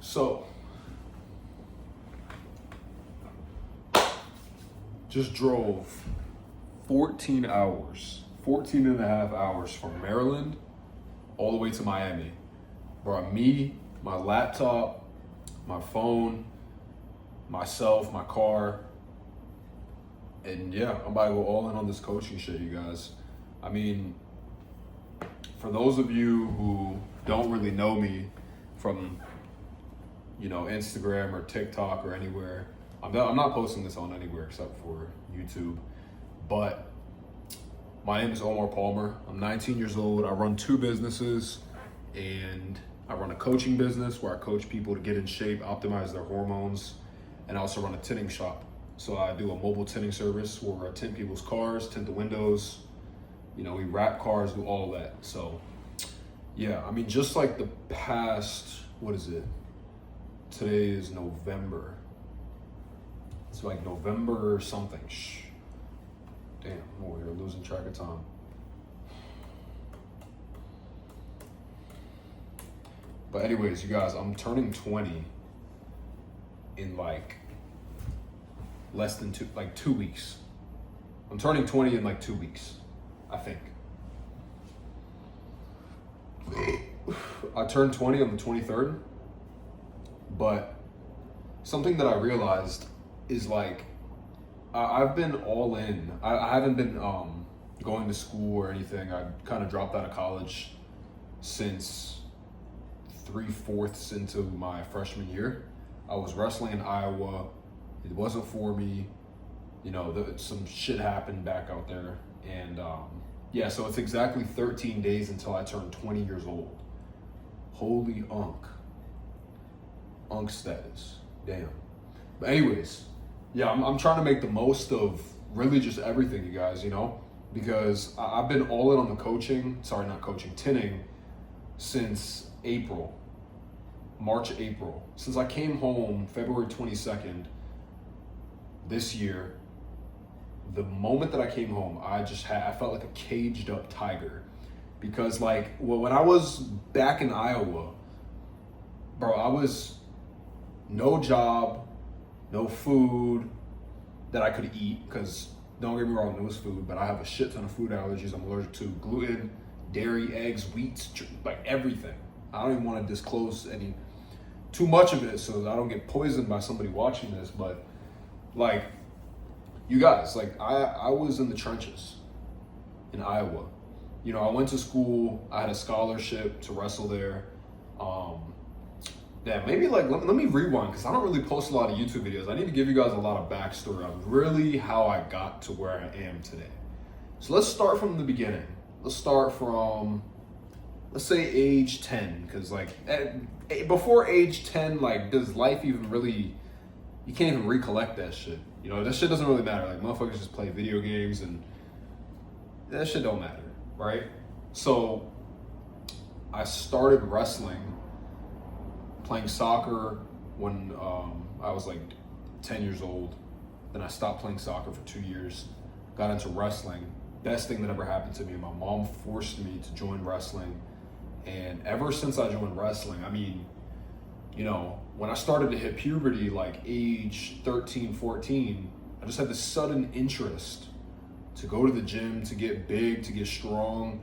So, just drove 14 and a half hours from Maryland all the way to Miami. Brought me, my laptop, my phone, myself, my car, and yeah, I'm about to go all in on this coaching shit, you guys. I mean, for those of you who don't really know me from, Instagram or TikTok or anywhere, I'm not posting this on anywhere except for YouTube, but my name is Omar Palmer. I'm 19 years old. I run two businesses, and I run a coaching business where I coach people to get in shape, optimize their hormones, and I also run a tinting shop. So I do a mobile tinting service where I tint people's cars, tint the windows, we wrap cars, do all of that. So yeah, I mean, just like the past, what is it? Today is November. It's like November something. Damn, I'm over here losing track of time. But anyways, you guys, I'm turning 20 in like less than 2 weeks. I'm turning 20 in like 2 weeks, I think. I turned 20 on the 23rd, but something that I realized is like, I've been all in. I haven't been going to school or anything. I kind of dropped out of college since 3/4 into my freshman year. I was wrestling in Iowa. It wasn't for me. Some shit happened back out there. And yeah, so it's exactly 13 days until I turn 20 years old. Holy Unk status. Damn. But anyways, yeah, I'm trying to make the most of really just everything, you guys, because I've been all in on the tinning since March, April. Since I came home February 22nd this year, the moment that I came home, I felt like a caged up tiger. Because when I was back in Iowa, bro, I was no job, no food that I could eat, because don't get me wrong, it was food, but I have a shit ton of food allergies. I'm allergic to gluten, dairy, eggs, wheat, like everything. I don't even want to disclose too much of it so that I don't get poisoned by somebody watching this, but you guys, I was in the trenches in Iowa. I went to school, I had a scholarship to wrestle there. Yeah, maybe let me rewind, because I don't really post a lot of YouTube videos. I need to give you guys a lot of backstory on really how I got to where I am today. So let's start from the beginning. Let's start from, let's say age 10, because before age 10, does life even really, you can't even recollect that shit. That shit doesn't really matter. Motherfuckers just play video games and that shit don't matter, right? So I started wrestling, playing soccer when I was 10 years old. Then I stopped playing soccer for 2 years, got into wrestling. Best thing that ever happened to me. My mom forced me to join wrestling. And ever since I joined wrestling, I mean, when I started to hit puberty, age 13, 14, I just had this sudden interest to go to the gym, to get big, to get strong.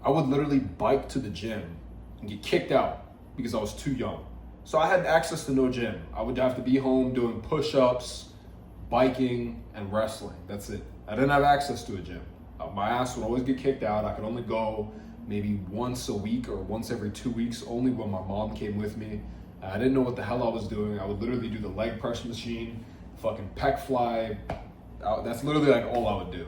I would literally bike to the gym and get kicked out because I was too young. So I had access to no gym. I would have to be home doing push-ups, biking, and wrestling. That's it. I didn't have access to a gym. My ass would always get kicked out. I could only go maybe once a week or once every 2 weeks, only when my mom came with me. I didn't know what the hell I was doing. I would literally do the leg press machine, fucking pec fly. That's literally all I would do.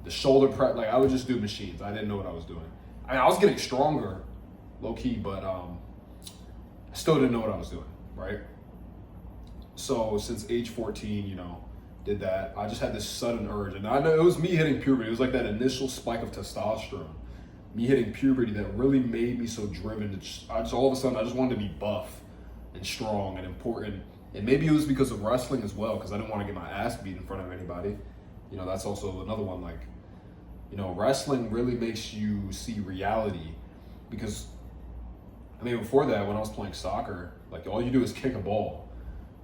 The shoulder press, I would just do machines. I didn't know what I was doing. I mean, I was getting stronger, low key, but I still didn't know what I was doing, right? So since age 14, did that. I just had this sudden urge, and I know it was me hitting puberty. It was that initial spike of testosterone, me hitting puberty, that really made me so driven. I just all of a sudden I just wanted to be buff and strong and important. And maybe it was because of wrestling as well, because I didn't want to get my ass beat in front of anybody. That's also another one. Wrestling really makes you see reality, because I mean, before that, when I was playing soccer, like all you do is kick a ball.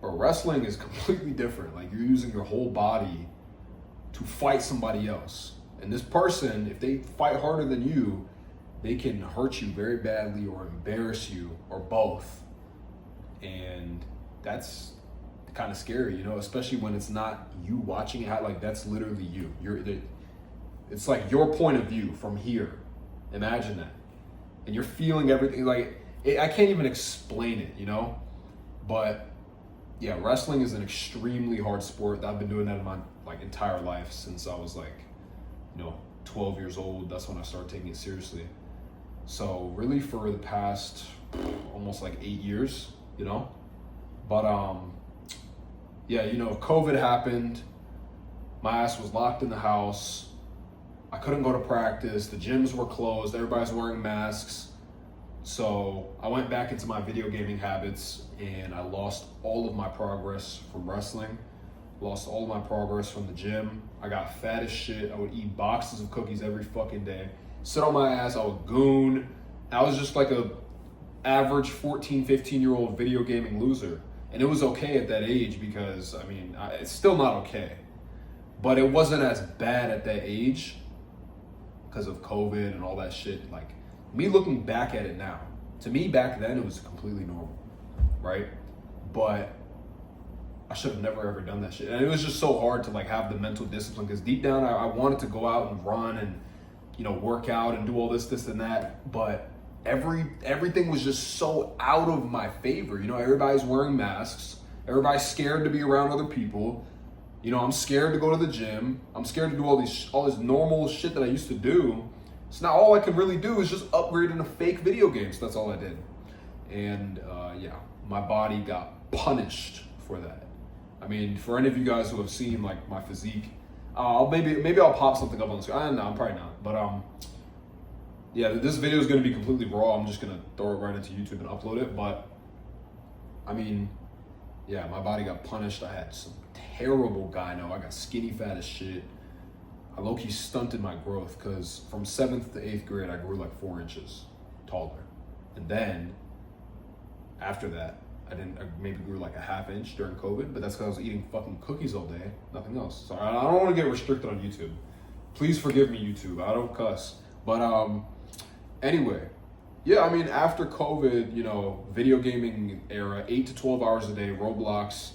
But wrestling is completely different. Like you're using your whole body to fight somebody else. And this person, if they fight harder than you, they can hurt you very badly or embarrass you or both. And that's kind of scary, especially when it's not you watching it. Like that's literally you. It's like your point of view from here. Imagine that. And you're feeling everything. Like I can't even explain it, But yeah, wrestling is an extremely hard sport. I've been doing that in my entire life since I was 12 years old. That's when I started taking it seriously. So really for the past almost 8 years, But COVID happened. My ass was locked in the house. I couldn't go to practice. The gyms were closed. Everybody's wearing masks. So I went back into my video gaming habits and I lost all of my progress from wrestling, lost all of my progress from the gym. I got fat as shit. I would eat boxes of cookies every fucking day, sit on my ass. I would goon. I was just like a average 14, 15-year-old video gaming loser. And it was okay at that age because, it's still not okay. But it wasn't as bad at that age because of COVID and all that shit. Like, me looking back at it now, to me back then it was completely normal, right? But I should have never ever done that shit. And it was just so hard to have the mental discipline because deep down I wanted to go out and run and, work out and do all this and that. But everything was just so out of my favor. Everybody's wearing masks. Everybody's scared to be around other people. I'm scared to go to the gym. I'm scared to do all this normal shit that I used to do. So now all I can really do is just upgrade into fake video games. That's all I did. And my body got punished for that. For any of you guys who have seen my physique, maybe I'll pop something up on the screen. I don't know, I'm probably not. But this video is going to be completely raw. I'm just going to throw it right into YouTube and upload it. But my body got punished. I had some terrible gyno. I got skinny fat as shit. I low-key stunted my growth because from 7th to 8th grade, I grew 4 inches taller. And then after that, I maybe grew a half inch during COVID, but that's because I was eating fucking cookies all day, nothing else. So I don't want to get restricted on YouTube. Please forgive me, YouTube. I don't cuss. But anyway, after COVID, video gaming era, 8 to 12 hours a day, Roblox,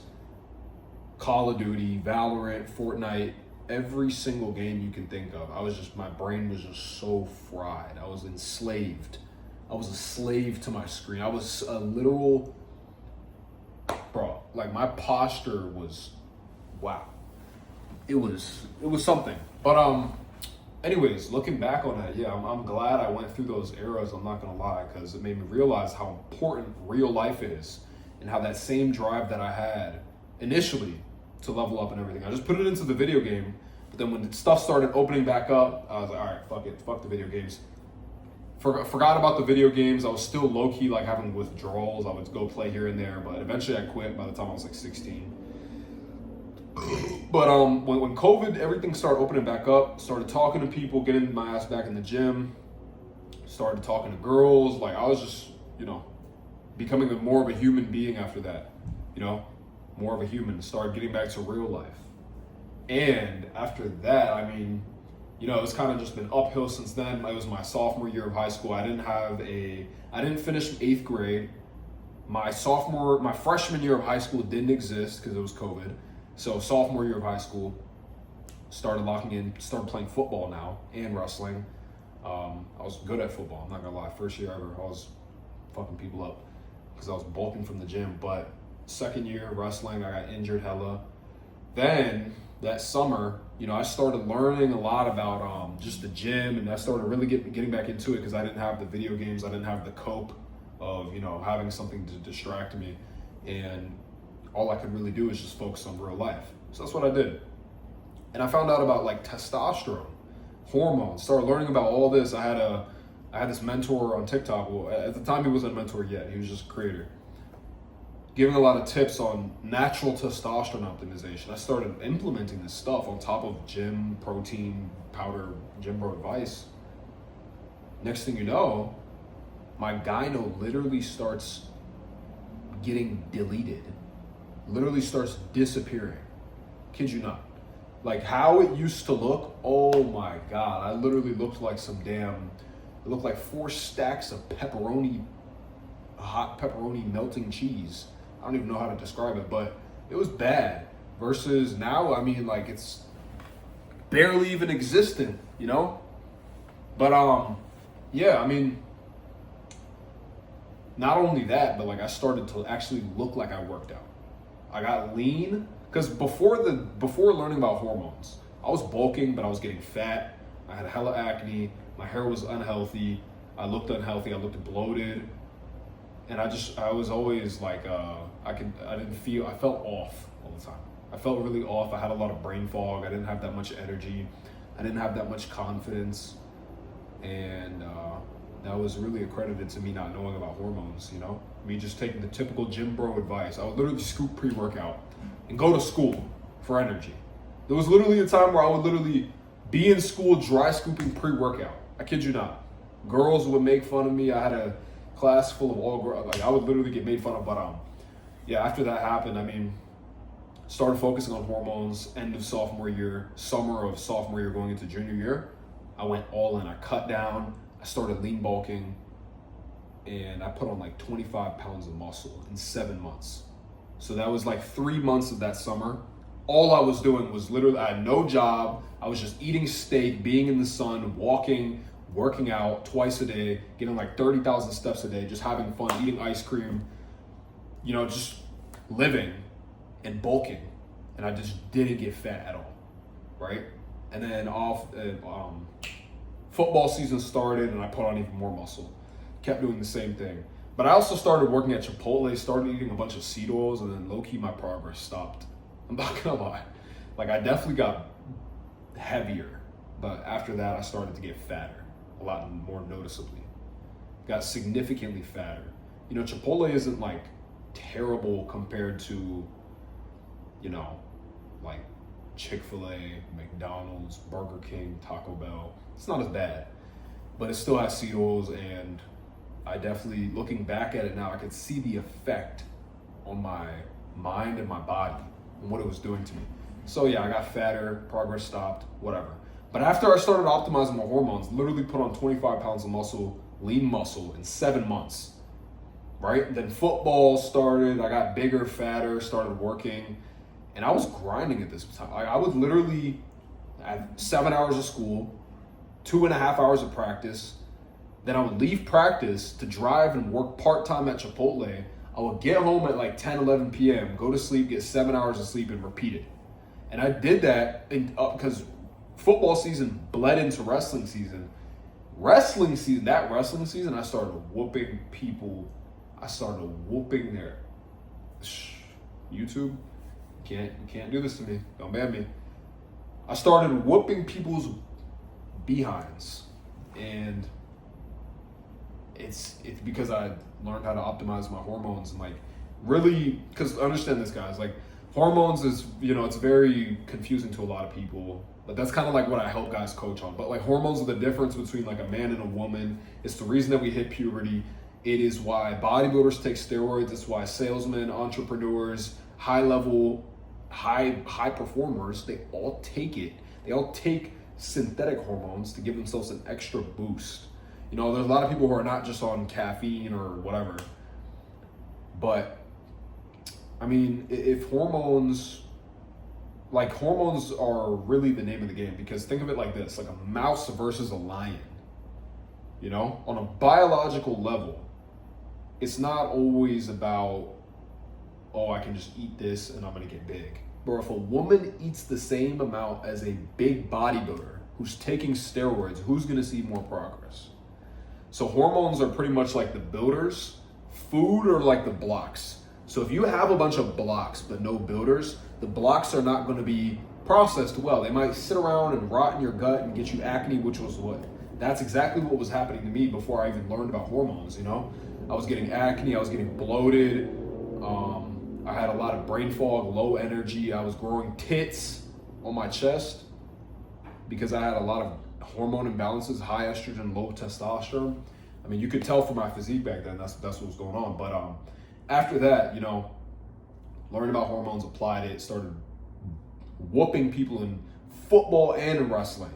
Call of Duty, Valorant, Fortnite, every single game you can think of. My brain was just so fried. I was enslaved. I was a slave to my screen. I was a literal, my posture was, wow. It was something. But anyways, looking back on that, I'm glad I went through those eras, I'm not gonna lie, because it made me realize how important real life is and how that same drive that I had initially to level up and everything, I just put it into the video game. But then when stuff started opening back up, I was like, all right, fuck it, fuck the video games. Forgot about the video games. I was still low-key having withdrawals. I would go play here and there, but eventually I quit by the time I was 16. But when COVID, everything started opening back up, started talking to people, getting my ass back in the gym, started talking to girls. I was just, becoming more of a human being after that, more of a human, started getting back to real life. And after that, it's kind of just been uphill since then. It was my sophomore year of high school. I didn't finish 8th grade. My freshman year of high school didn't exist because it was COVID. So sophomore year of high school, started locking in, started playing football now and wrestling. I was good at football, I'm not gonna lie. First year ever, I was fucking people up because I was bulking from the gym. But second year of wrestling, I got injured hella. Then that summer, I started learning a lot about just the gym, and I started really getting back into it because I didn't have the video games, I didn't have the cope of having something to distract me, and all I could really do is just focus on real life. So that's what I did. And I found out about testosterone, hormones, started learning about all this. I had this mentor on TikTok. Well, at the time he wasn't a mentor yet, he was just a creator, giving a lot of tips on natural testosterone optimization. I started implementing this stuff on top of gym protein powder, gym bro advice. Next thing you know, my gyno literally starts getting deleted, literally starts disappearing. Kid you not. Like how it used to look, oh my God. I literally looked like it looked like 4 stacks of pepperoni, hot pepperoni melting cheese. I don't even know how to describe it, but it was bad. Versus now, I mean, like it's barely even existent, you know? But yeah, I mean, not only that, but like I started to actually look like I worked out. I got lean because before learning about hormones, I was bulking, but I was getting fat. I had hella acne. My hair was unhealthy. I looked unhealthy. I looked bloated, and I was always like I felt off all the time. I felt really off. I had a lot of brain fog. I didn't have that much energy. I didn't have that much confidence, and that was really accredited to me not knowing about hormones, you know? Me just taking the typical gym bro advice. I would literally scoop pre-workout and go to school for energy. There was literally a time where I would literally be in school dry scooping pre-workout. I kid you not. Girls would make fun of me. I had a class full of all girls. Like I would literally get made fun of, but yeah, after that happened, I mean, started focusing on hormones, end of sophomore year, summer of sophomore year going into junior year. I went all in. I cut down. I started lean bulking, and I put on like 25 pounds of muscle in 7 months. So that was like 3 months of that summer. All I was doing was literally, I had no job. I was just eating steak, being in the sun, walking, working out twice a day, getting like 30,000 steps a day, just having fun, eating ice cream, you know, just living and bulking. And I just didn't get fat at all, right? And then football season started and I put on even more muscle. Kept doing the same thing. But I also started working at Chipotle, started eating a bunch of seed oils, and then low-key my progress stopped. I'm not gonna lie. Like I definitely got heavier, but after that I started to get fatter, a lot more noticeably. Got significantly fatter. You know, Chipotle isn't like terrible compared to, you know, like Chick-fil-A, McDonald's, Burger King, Taco Bell. It's not as bad, but it still has seed oils, and I definitely, looking back at it now, I could see the effect on my mind and my body and what it was doing to me. So yeah, I got fatter, progress stopped, whatever. But after I started optimizing my hormones, literally put on 25 pounds of muscle, lean muscle in 7 months, right? Then football started, I got bigger, fatter, started working, and I was grinding at this time. I would literally have 7 hours of school, 2.5 hours of practice. Then I would leave practice to drive and work part-time at Chipotle. I would get home at like 10, 11 p.m., go to sleep, get 7 hours of sleep, and repeat it. And I did that because football season bled into wrestling season. That wrestling season, I started whooping people. I started whooping their YouTube. You can't do this to me. Don't ban me. I started whooping people's behinds, and it's because I learned how to optimize my hormones and like really, because understand this, guys, like hormones is, you know, it's very confusing to a lot of people, but that's kind of like what I help guys coach on. But like hormones are the difference between like a man and a woman. It's the reason that we hit puberty. It is why bodybuilders take steroids. It's why salesmen, entrepreneurs, high performers, they all take it. They all take synthetic hormones to give themselves an extra boost. You know, there's a lot of people who are not just on caffeine or whatever. But, I mean, if hormones are really the name of the game, because think of it like this, like a mouse versus a lion. You know, on a biological level, it's not always about, oh, I can just eat this and I'm gonna get big. But if a woman eats the same amount as a big bodybuilder who's taking steroids, who's gonna see more progress? So hormones are pretty much like the builders. Food are like the blocks. So if you have a bunch of blocks but no builders, the blocks are not gonna be processed well. They might sit around and rot in your gut and get you acne, that's exactly what was happening to me before I even learned about hormones, you know? I was getting acne, I was getting bloated, I had a lot of brain fog, low energy. I was growing tits on my chest because I had a lot of hormone imbalances, high estrogen, low testosterone. I mean, you could tell from my physique back then, that's what was going on. But after that, learned about hormones, applied it, started whooping people in football and in wrestling.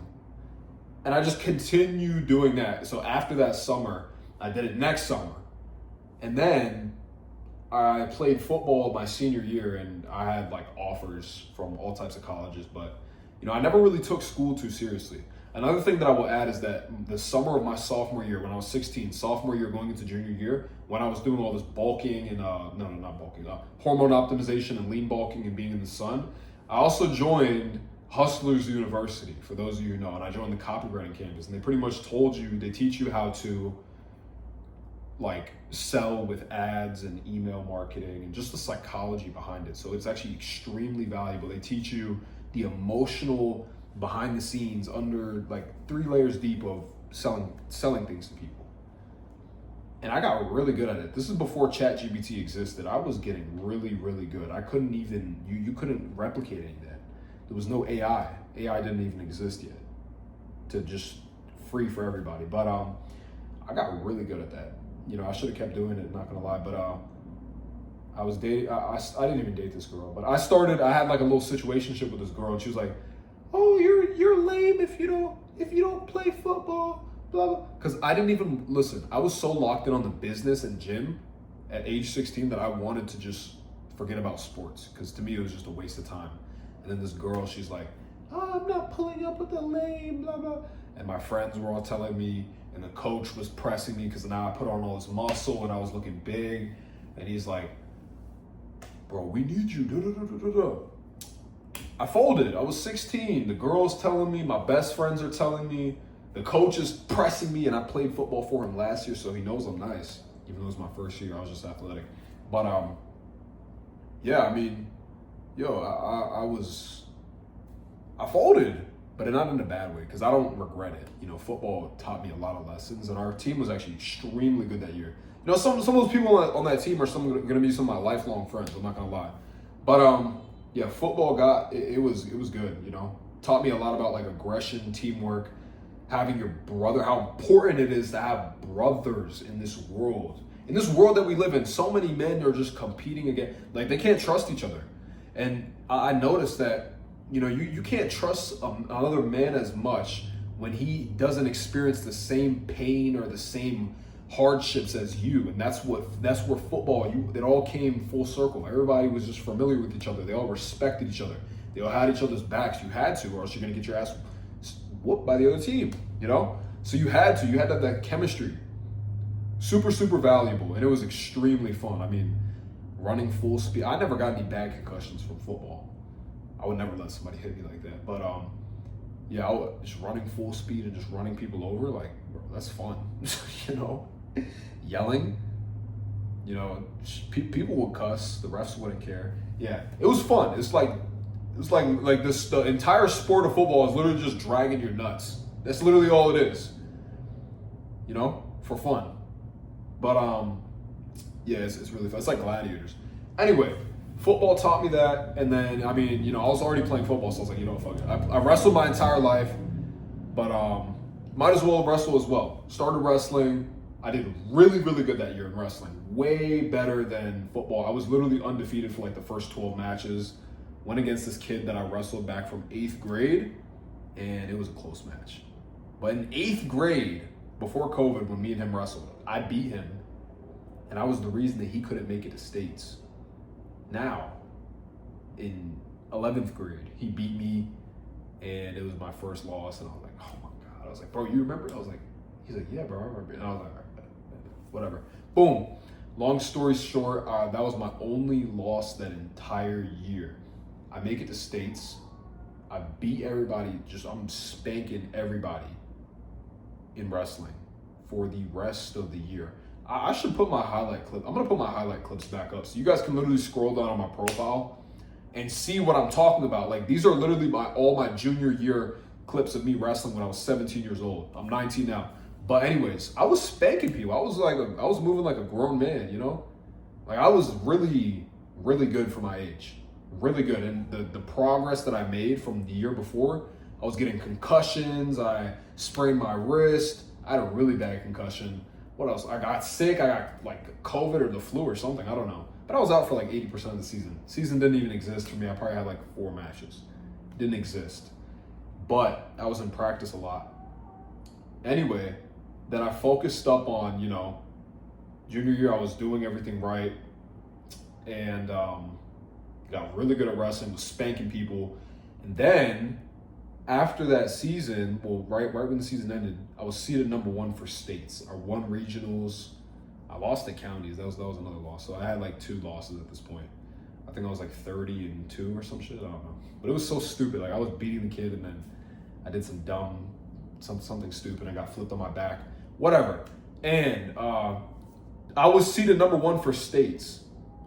And I just continued doing that. So after that summer, I did it next summer. And then I played football my senior year, and I had like offers from all types of colleges, but I never really took school too seriously. Another thing that I will add is that the summer of my sophomore year, when I was 16, sophomore year going into junior year, when I was doing all this bulking and hormone optimization and lean bulking and being in the sun, I also joined Hustlers University, for those of you who know, and I joined the copywriting campus, and they pretty much they teach you how to like sell with ads and email marketing and just the psychology behind it. So it's actually extremely valuable. They teach you the emotional behind the scenes under like 3 layers deep of selling things to people. And I got really good at it. This is before ChatGPT existed. I was getting really, really good. I couldn't even, you couldn't replicate any of that. There was no AI. AI didn't even exist yet to just free for everybody. But I got really good at that. I should have kept doing it, not gonna lie. But I was dating, I didn't even date this girl, but I had like a little situationship with this girl, and she was like, "Oh, you're lame if you don't play football, blah blah." Because I didn't even listen. I was so locked in on the business and gym at age 16 that I wanted to just forget about sports, because to me it was just a waste of time. And then this girl, she's like, "Oh, I'm not pulling up with the lame, blah blah." And my friends were all telling me, and the coach was pressing me because now I put on all this muscle and I was looking big. And he's like, "Bro, we need you." I folded. I was 16. The girl's telling me, my best friends are telling me, the coach is pressing me, and I played football for him last year, so he knows I'm nice. Even though it was my first year, I was just athletic. But yeah, I mean, I folded, but not in a bad way, because I don't regret it. Football taught me a lot of lessons, and our team was actually extremely good that year. Some of those people on that team are going to be some of my lifelong friends. I'm not going to lie. But yeah, football it was good. Taught me a lot about like aggression, teamwork, having your brother, how important it is to have brothers in this world. In this world that we live in, so many men are just competing against, like they can't trust each other. And I noticed that, you can't trust another man as much when he doesn't experience the same pain or the same hardships as you. And that's where football, it all came full circle. Everybody was just familiar with each other. They all respected each other. They all had each other's backs. You had to, or else you're going to get your ass whooped by the other team, So you had to have that chemistry. Super, super valuable. And it was extremely fun. I mean, running full speed. I never got any bad concussions from football. I would never let somebody hit me like that. But yeah, just running full speed and just running people over, like, bro, that's fun. Yelling, people would cuss, the refs wouldn't care. Yeah, it was fun. It's like this. The entire sport of football is literally just dragging your nuts. That's literally all it is. For fun. But yeah, it's really fun. It's like gladiators. Anyway, football taught me that, and then I was already playing football, so I was like, fuck it. I wrestled my entire life, but might as well wrestle as well. Started wrestling. I did really, really good that year in wrestling. Way better than football. I was literally undefeated for like the first 12 matches. Went against this kid that I wrestled back from 8th grade, and it was a close match. But in 8th grade, before COVID, when me and him wrestled, I beat him, and I was the reason that he couldn't make it to States. Now, in 11th grade, he beat me, and it was my first loss, and I was like, oh my God. I was like, bro, you remember? He's like, yeah, bro, I remember. And I was like, all right, whatever. Boom. Long story short, that was my only loss that entire year. I make it to States. I beat everybody. I'm spanking everybody in wrestling for the rest of the year. I should put my highlight clip. I'm going to put my highlight clips back up so you guys can literally scroll down on my profile and see what I'm talking about. Like, these are literally all my junior year clips of me wrestling when I was 17 years old. I'm 19 now. But anyways, I was spanking people. I was moving like a grown man, Like, I was really, really good for my age. Really good. And the progress that I made from the year before, I was getting concussions. I sprained my wrist. I had a really bad concussion. What else? I got sick. I got like COVID or the flu or something. I don't know. But I was out for like 80% of the season. Season didn't even exist for me. I probably had like 4 matches. Didn't exist. But I was in practice a lot. Anyway, then I focused up on, junior year I was doing everything right. And got really good at wrestling, was spanking people. And then after that season, right when the season ended, I was seeded number 1 for states. I won regionals. I lost the counties. That was another loss. So I had like 2 losses at this point. I think I was like 30-2 or some shit. I don't know. But it was so stupid. Like I was beating the kid and then I did something stupid. I got flipped on my back. Whatever. And I was seeded number 1 for states.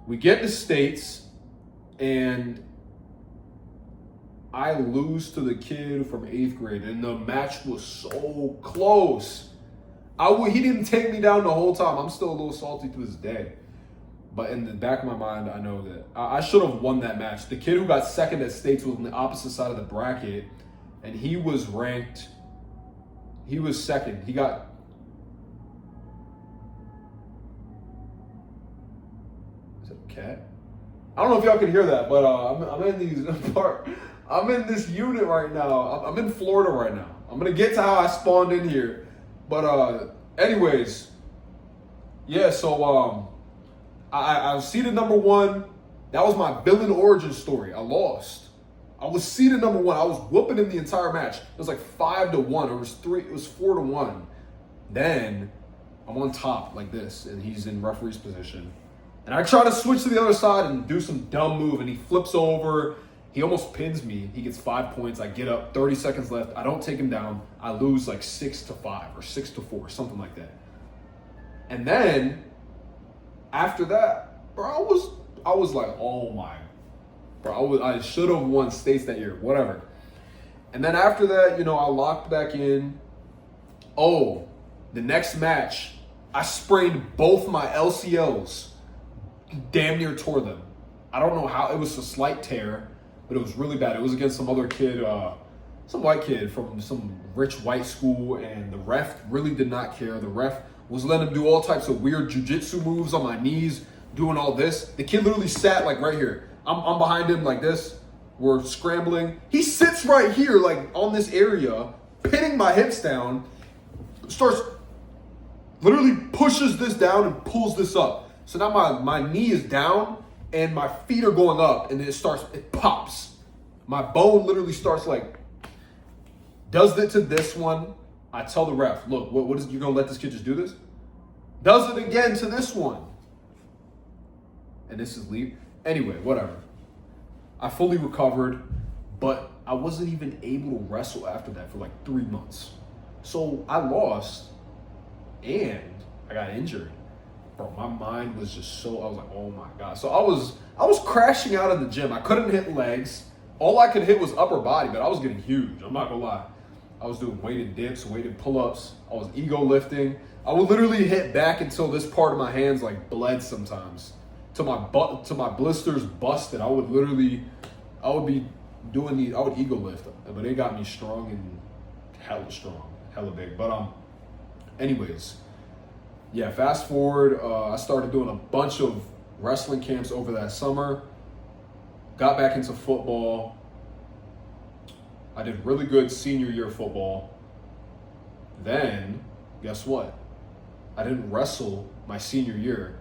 We get to states and I lose to the kid from 8th grade, and the match was so close. He didn't take me down the whole time. I'm still a little salty to this day. But in the back of my mind, I know that I should have won that match. The kid who got second at states was on the opposite side of the bracket, and he was second. He got... Is that a cat? I don't know if y'all can hear that, but I'm in this unit right now. I'm in Florida right now. I'm gonna get to how I spawned in here, but anyways, yeah. So I was seeded number 1. That was my villain origin story. I lost. I was seeded number 1. I was whooping in the entire match. It was like 5-1. It was 4-1. Then I'm on top like this, and he's in referee's position. And I try to switch to the other side and do some dumb move, and he flips over. He almost pins me. He gets 5 points. I get up, 30 seconds left. I don't take him down. I lose like 6-5 or 6-4, something like that. And then after that, bro, I was like, oh my, bro, I should have won states that year, whatever. And then after that, I locked back in. Oh, the next match, I sprained both my LCLs. Damn near tore them. I don't know how. It was a slight tear, but it was really bad. It was against some other kid, some white kid from some rich white school, and the ref really did not care. The ref was letting him do all types of weird jujitsu moves on my knees, doing all this. The kid literally sat like right here. I'm behind him like this. We're scrambling. He sits right here, like on this area, pinning my hips down, literally pushes this down and pulls this up. So now my knee is down and my feet are going up, and then it pops. My bone literally starts does it to this one. I tell the ref, look, what is, you gonna let this kid just do this? Does it again to this one. And this is leave. Anyway, whatever. I fully recovered, but I wasn't even able to wrestle after that for like 3 months. So I lost and I got injured. Bro, my mind was just I was like, oh my God. So I was crashing out of the gym. I couldn't hit legs. All I could hit was upper body, but I was getting huge. I'm not gonna lie. I was doing weighted dips, weighted pull-ups. I was ego lifting. I would literally hit back until this part of my hands like bled sometimes. Till my blisters busted. I would be doing I would ego lift, but it got me strong and hella big. But anyways. Yeah, fast forward, I started doing a bunch of wrestling camps over that summer. Got back into football. I did really good senior year football. Then, guess what? I didn't wrestle my senior year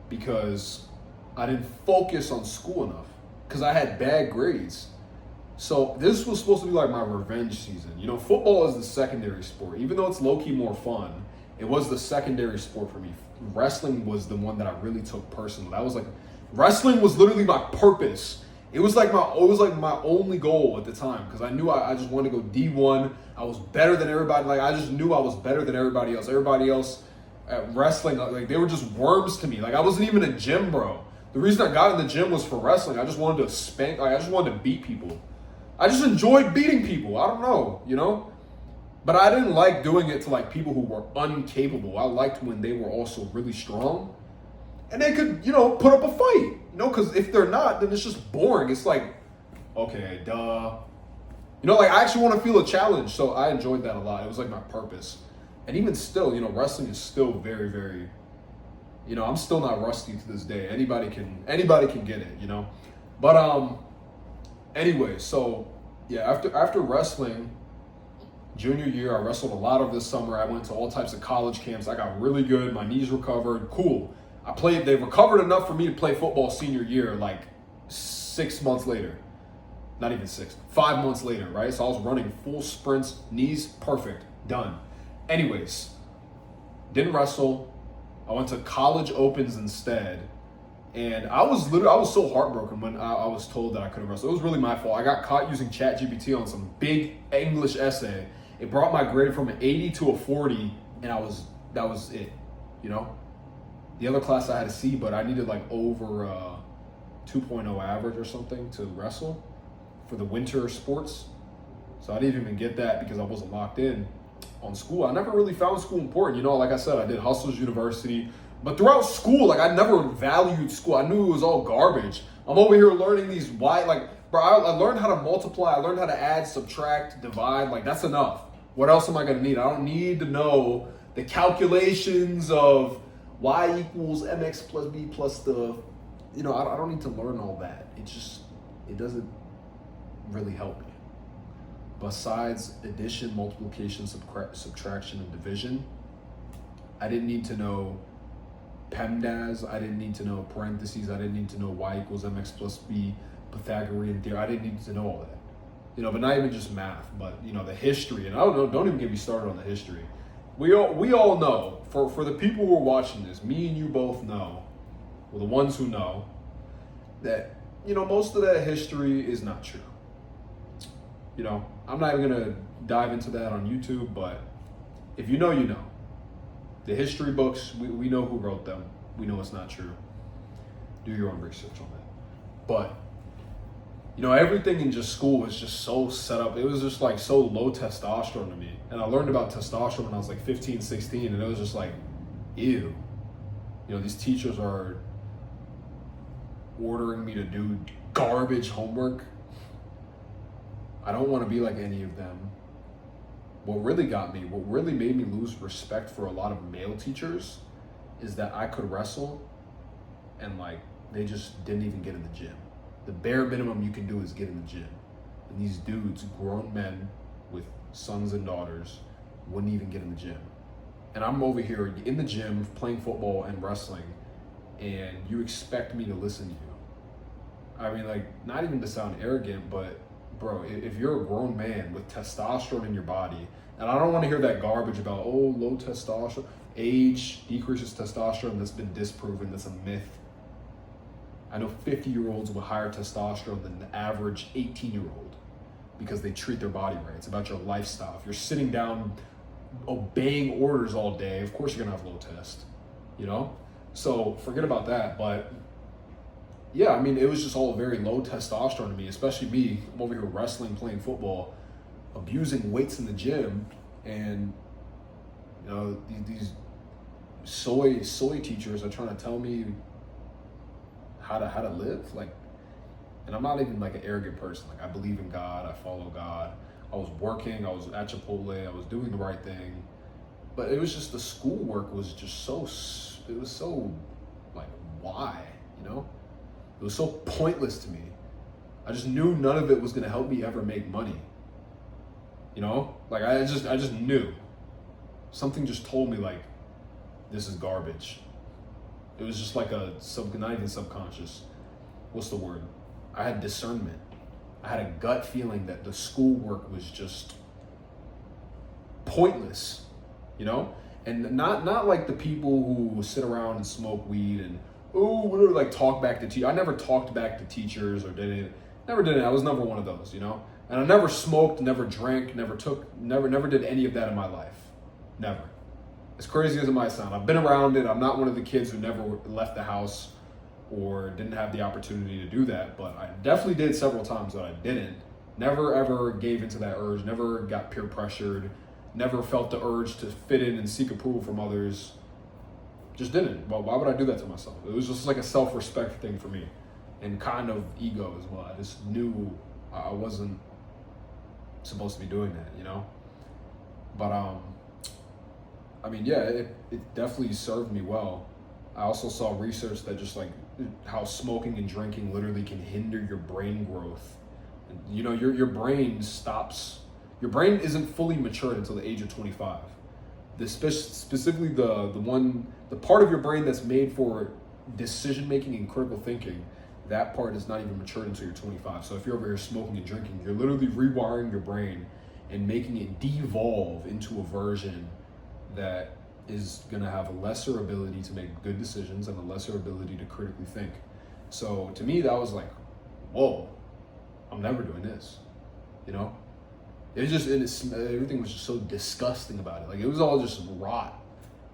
because I didn't focus on school enough because I had bad grades. So this was supposed to be like my revenge season. Football is the secondary sport. Even though it's low-key more fun, it was the secondary sport for me. Wrestling was the one that I really took personal. Wrestling was literally my purpose. It was like my only goal at the time because I knew I just wanted to go D1. I was better than everybody. I just knew I was better than everybody else. Everybody else at wrestling, they were just worms to me. I wasn't even a gym bro. The reason I got in the gym was for wrestling. I just wanted to spank. I just wanted to beat people. I just enjoyed beating people. I don't know, But I didn't like doing it to people who were incapable. I liked when they were also really strong and they could, put up a fight, because if they're not, then it's just boring. It's like, okay, duh. I actually want to feel a challenge. So I enjoyed that a lot. It was like my purpose. And even still, wrestling is still very, very, I'm still not rusty to this day. Anybody can get it. But anyway, so yeah, after wrestling, junior year, I wrestled a lot of this summer. I went to all types of college camps. I got really good. My knees recovered. Cool. They recovered enough for me to play football senior year, like 6 months later. Not even 6, 5 months later, right? So I was running full sprints, knees perfect, done. Anyways, didn't wrestle. I went to college opens instead. And I was so heartbroken when I was told that I couldn't wrestle. It was really my fault. I got caught using ChatGPT on some big English essay. It brought my grade from an 80 to a 40, and that was it, The other class I had a C, but I needed like over 2.0 average or something to wrestle for the winter sports. So I didn't even get that because I wasn't locked in on school. I never really found school important. Like I said, I did Hustlers University. But throughout school, I never valued school. I knew it was all garbage. I'm over here learning these bro, I learned how to multiply. I learned how to add, subtract, divide. That's enough. What else am I going to need? I don't need to know the calculations of y equals mx plus b plus the, I don't need to learn all that. It doesn't really help me. Besides addition, multiplication, subtraction, and division, I didn't need to know PEMDAS. I didn't need to know parentheses. I didn't need to know y equals mx plus b, Pythagorean theorem. I didn't need to know all that. But not even just math, but the history. And I don't know, don't even get me started on the history. We all know, for the people who are watching this, me and you both know, well, the ones who know, that, most of that history is not true. I'm not even gonna dive into that on YouTube, but if you know, you know. The history books, we know who wrote them. We know it's not true. Do your own research on that. But, everything in just school was just so set up. It was just so low testosterone to me. And I learned about testosterone when I was 15, 16, and it was just ew. These teachers are ordering me to do garbage homework. I don't want to be like any of them. What really made me lose respect for a lot of male teachers is that I could wrestle and they just didn't even get in the gym. The bare minimum you can do is get in the gym. And these dudes, grown men with sons and daughters, wouldn't even get in the gym. And I'm over here in the gym playing football and wrestling, and you expect me to listen to you. I mean, not even to sound arrogant, but bro, if you're a grown man with testosterone in your body, and I don't want to hear that garbage about, low testosterone, age decreases testosterone, that's been disproven, that's a myth. I know 50-year-olds with higher testosterone than the average 18-year-old because they treat their body right. It's about your lifestyle. If you're sitting down obeying orders all day, of course you're going to have low test, So forget about that, but yeah, I mean, it was just all very low testosterone to me, especially me. I'm over here wrestling, playing football, abusing weights in the gym, and these soy teachers are trying to tell me how to live. And I'm not even an arrogant person. I believe in God, I follow God. I was working, I was at Chipotle, I was doing the right thing, but it was just the schoolwork was just why, It was so pointless to me. I just knew none of it was gonna help me ever make money. I just knew. Something just told me this is garbage. It was just not even subconscious. What's the word? I had discernment. I had a gut feeling that the schoolwork was just pointless, And not like the people who sit around and smoke weed and whatever, talk back to teachers. I never talked back to teachers or did it. Never did it. I was never one of those, And I never smoked, never drank, never did any of that in my life. Never. As crazy as it might sound, I've been around it. I'm not one of the kids who never left the house or didn't have the opportunity to do that, but I definitely did several times that I didn't. Never ever gave into that urge, never got peer pressured, never felt the urge to fit in and seek approval from others. Just didn't. Well, why would I do that to myself? It was just a self-respect thing for me and kind of ego as well. I just knew I wasn't supposed to be doing that, But I mean, yeah, it definitely served me well. I also saw research that just like how smoking and drinking literally can hinder your brain growth. You know, your brain stops. Your brain isn't fully matured until the age of 25. Specifically the part of your brain that's made for decision making and critical thinking, that part is not even matured until you're 25. So if you're over here smoking and drinking, you're literally rewiring your brain and making it devolve into a version that is going to have a lesser ability to make good decisions and a lesser ability to critically think. So to me, that was like, whoa, I'm never doing this. You know, everything was just so disgusting about it. Like it was all just rot.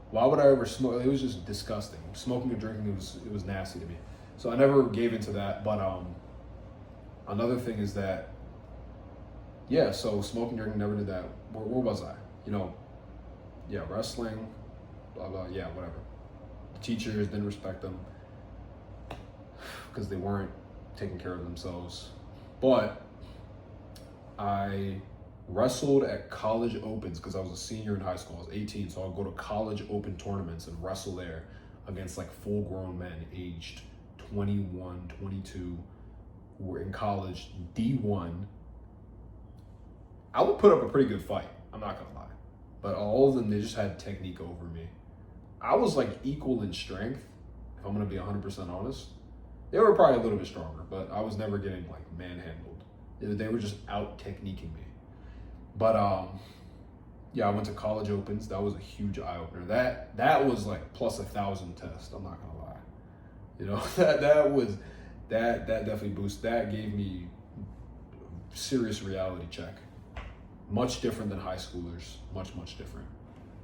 Why would I ever smoke? It was just disgusting. Smoking and drinking, it was nasty to me. So I never gave into that. But another thing is that, yeah. So smoking, drinking, never did that. Where was I? You know, yeah, wrestling, blah blah. Yeah, whatever. The teachers didn't respect them because they weren't taking care of themselves. But I wrestled at college opens because I was a senior in high school. I was 18, so I'd go to college open tournaments and wrestle there against like full grown men aged 21, 22 who were in college, D1. I would put up a pretty good fight, I'm not gonna lie. But all of them, they just had technique over me. I was like equal in strength, if I'm gonna be 100% honest. They were probably a little bit stronger, but I was never getting like manhandled. They were just out techniquing me. But yeah, I went to college opens. That was a huge eye opener. That was like plus 1,000 test. I'm not gonna lie. You know, that definitely boosted. That gave me serious reality check. Much different than high schoolers. Much different.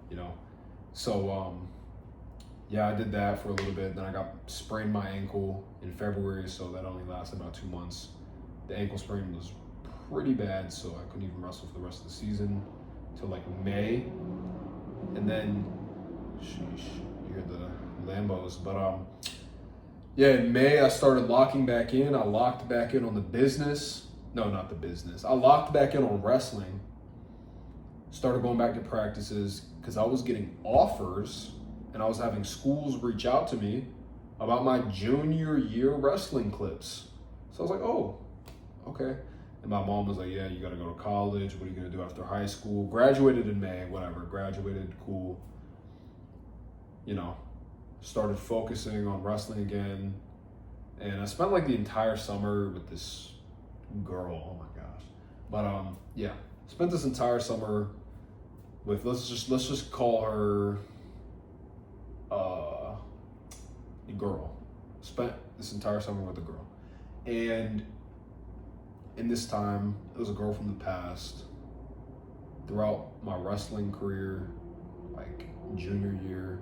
You know, so yeah, I did that for a little bit. Then I sprained my ankle in February, so that only lasted about 2 months. The ankle sprain was pretty bad, so I couldn't even wrestle for the rest of the season till like May. And then, sheesh, you hear the Lambos. But yeah, in May I started locking back in. I locked back in on the business. No, not the business. I locked back in on wrestling. Started going back to practices because I was getting offers and I was having schools reach out to me about my junior year wrestling clips. So I was like, oh, okay. And my mom was like, yeah, you got to go to college. What are you going to do after high school? Graduated in May, whatever. Graduated, cool. You know, started focusing on wrestling again. And I spent like the entire summer with this girl. Oh my gosh. But yeah, spent this entire summer with, let's just call her a girl. Spent this entire summer with a girl. And in this time, it was a girl from the past. Throughout my wrestling career, like junior year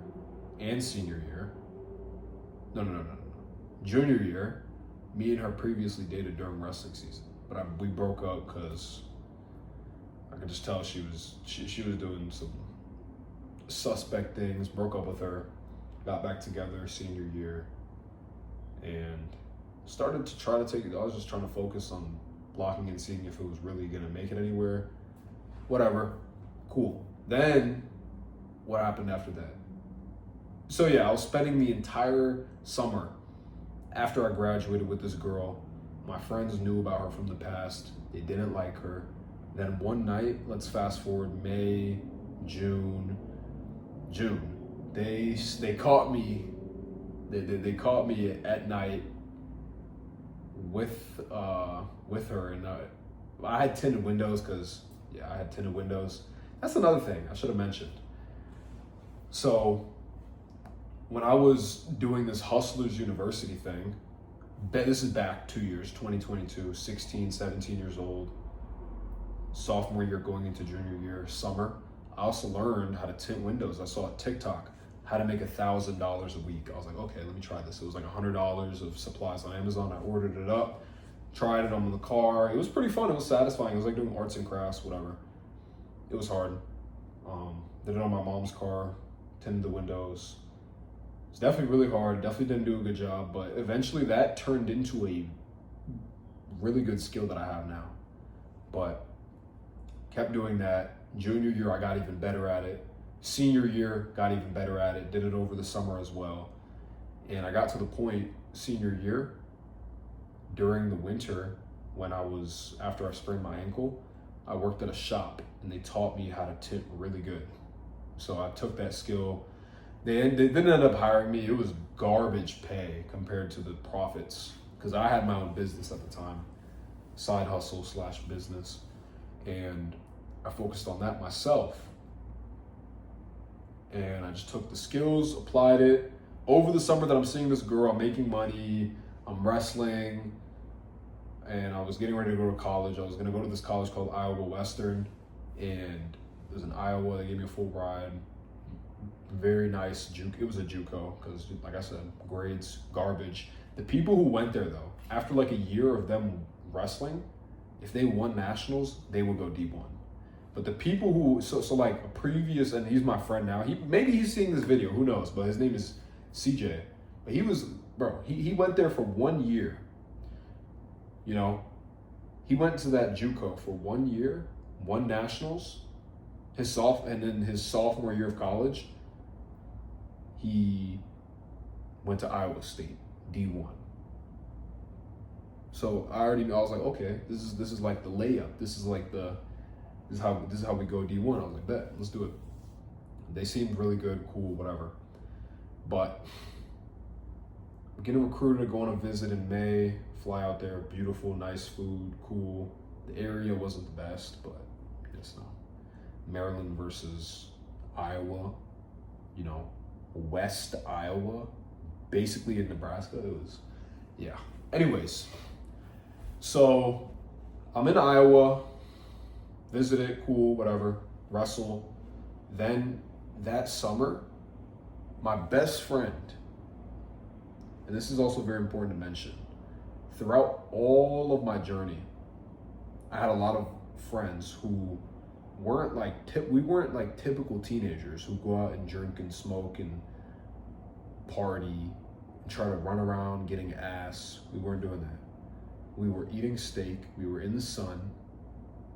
and senior year. No. Junior year, me and her previously dated during wrestling season, but we broke up because I could just tell she was doing some suspect things. Broke up with her, got back together senior year, and started to try to take it. I was just trying to focus on blocking and seeing if it was really gonna make it anywhere. Whatever, cool. Then what happened after that? So yeah, I was spending the entire summer after I graduated with this girl. My friends knew about her from the past. They didn't like her. Then one night, let's fast forward May, June. They caught me. They caught me at night with her, and I had tinted windows because I had tinted windows. That's another thing I should have mentioned. So when I was doing this Hustlers University thing, this is back 2 years, 2022, 16, 17 years old, sophomore year going into junior year, summer. I also learned how to tint windows. I saw a TikTok, how to make $1,000 a week. I was like, okay, let me try this. It was like $100 of supplies on Amazon. I ordered it up, tried it on the car. It was pretty fun. It was satisfying. It was like doing arts and crafts, whatever. It was hard. Did it on my mom's car, tinted the windows. It's definitely really hard. Definitely didn't do a good job, but eventually that turned into a really good skill that I have now. But kept doing that. Junior year, I got even better at it. Senior year, got even better at it, did it over the summer as well. And I got to the point senior year, during the winter, after I sprained my ankle, I worked at a shop and they taught me how to tip really good. So I took that skill. They didn't end up hiring me. It was garbage pay compared to the profits because I had my own business at the time, side hustle / business. And I focused on that myself. And I just took the skills, applied it. Over the summer that I'm seeing this girl, I'm making money, I'm wrestling, and I was getting ready to go to college. I was gonna go to this college called Iowa Western, and it was in Iowa. They gave me a full ride. Very nice It was a JUCO because, like I said, grades garbage. The people who went there though, after like a year of them wrestling, if they won nationals, they would go D1. But the people who so like a previous, and he's my friend now. Maybe he's seeing this video, who knows? But his name is CJ. But he went there for 1 year. You know, he went to that JUCO for 1 year, won nationals. And then his sophomore year of college, he went to Iowa State D1. So I was like, okay, this is like the layup. This is how we go D1. I was like, bet, let's do it. They seemed really good, cool, whatever. But getting recruited, going to visit in May, fly out there, beautiful, nice food, cool. The area wasn't the best, but it's not. Maryland versus Iowa, you know, West Iowa, basically in Nebraska. It was, yeah. Anyways, so I'm in Iowa, visit it, cool, whatever, wrestle. Then that summer, my best friend, and this is also very important to mention, throughout all of my journey, I had a lot of friends who weren't like typical teenagers who go out and drink and smoke and party and try to run around getting ass. We weren't doing that. We were eating steak. We were in the sun.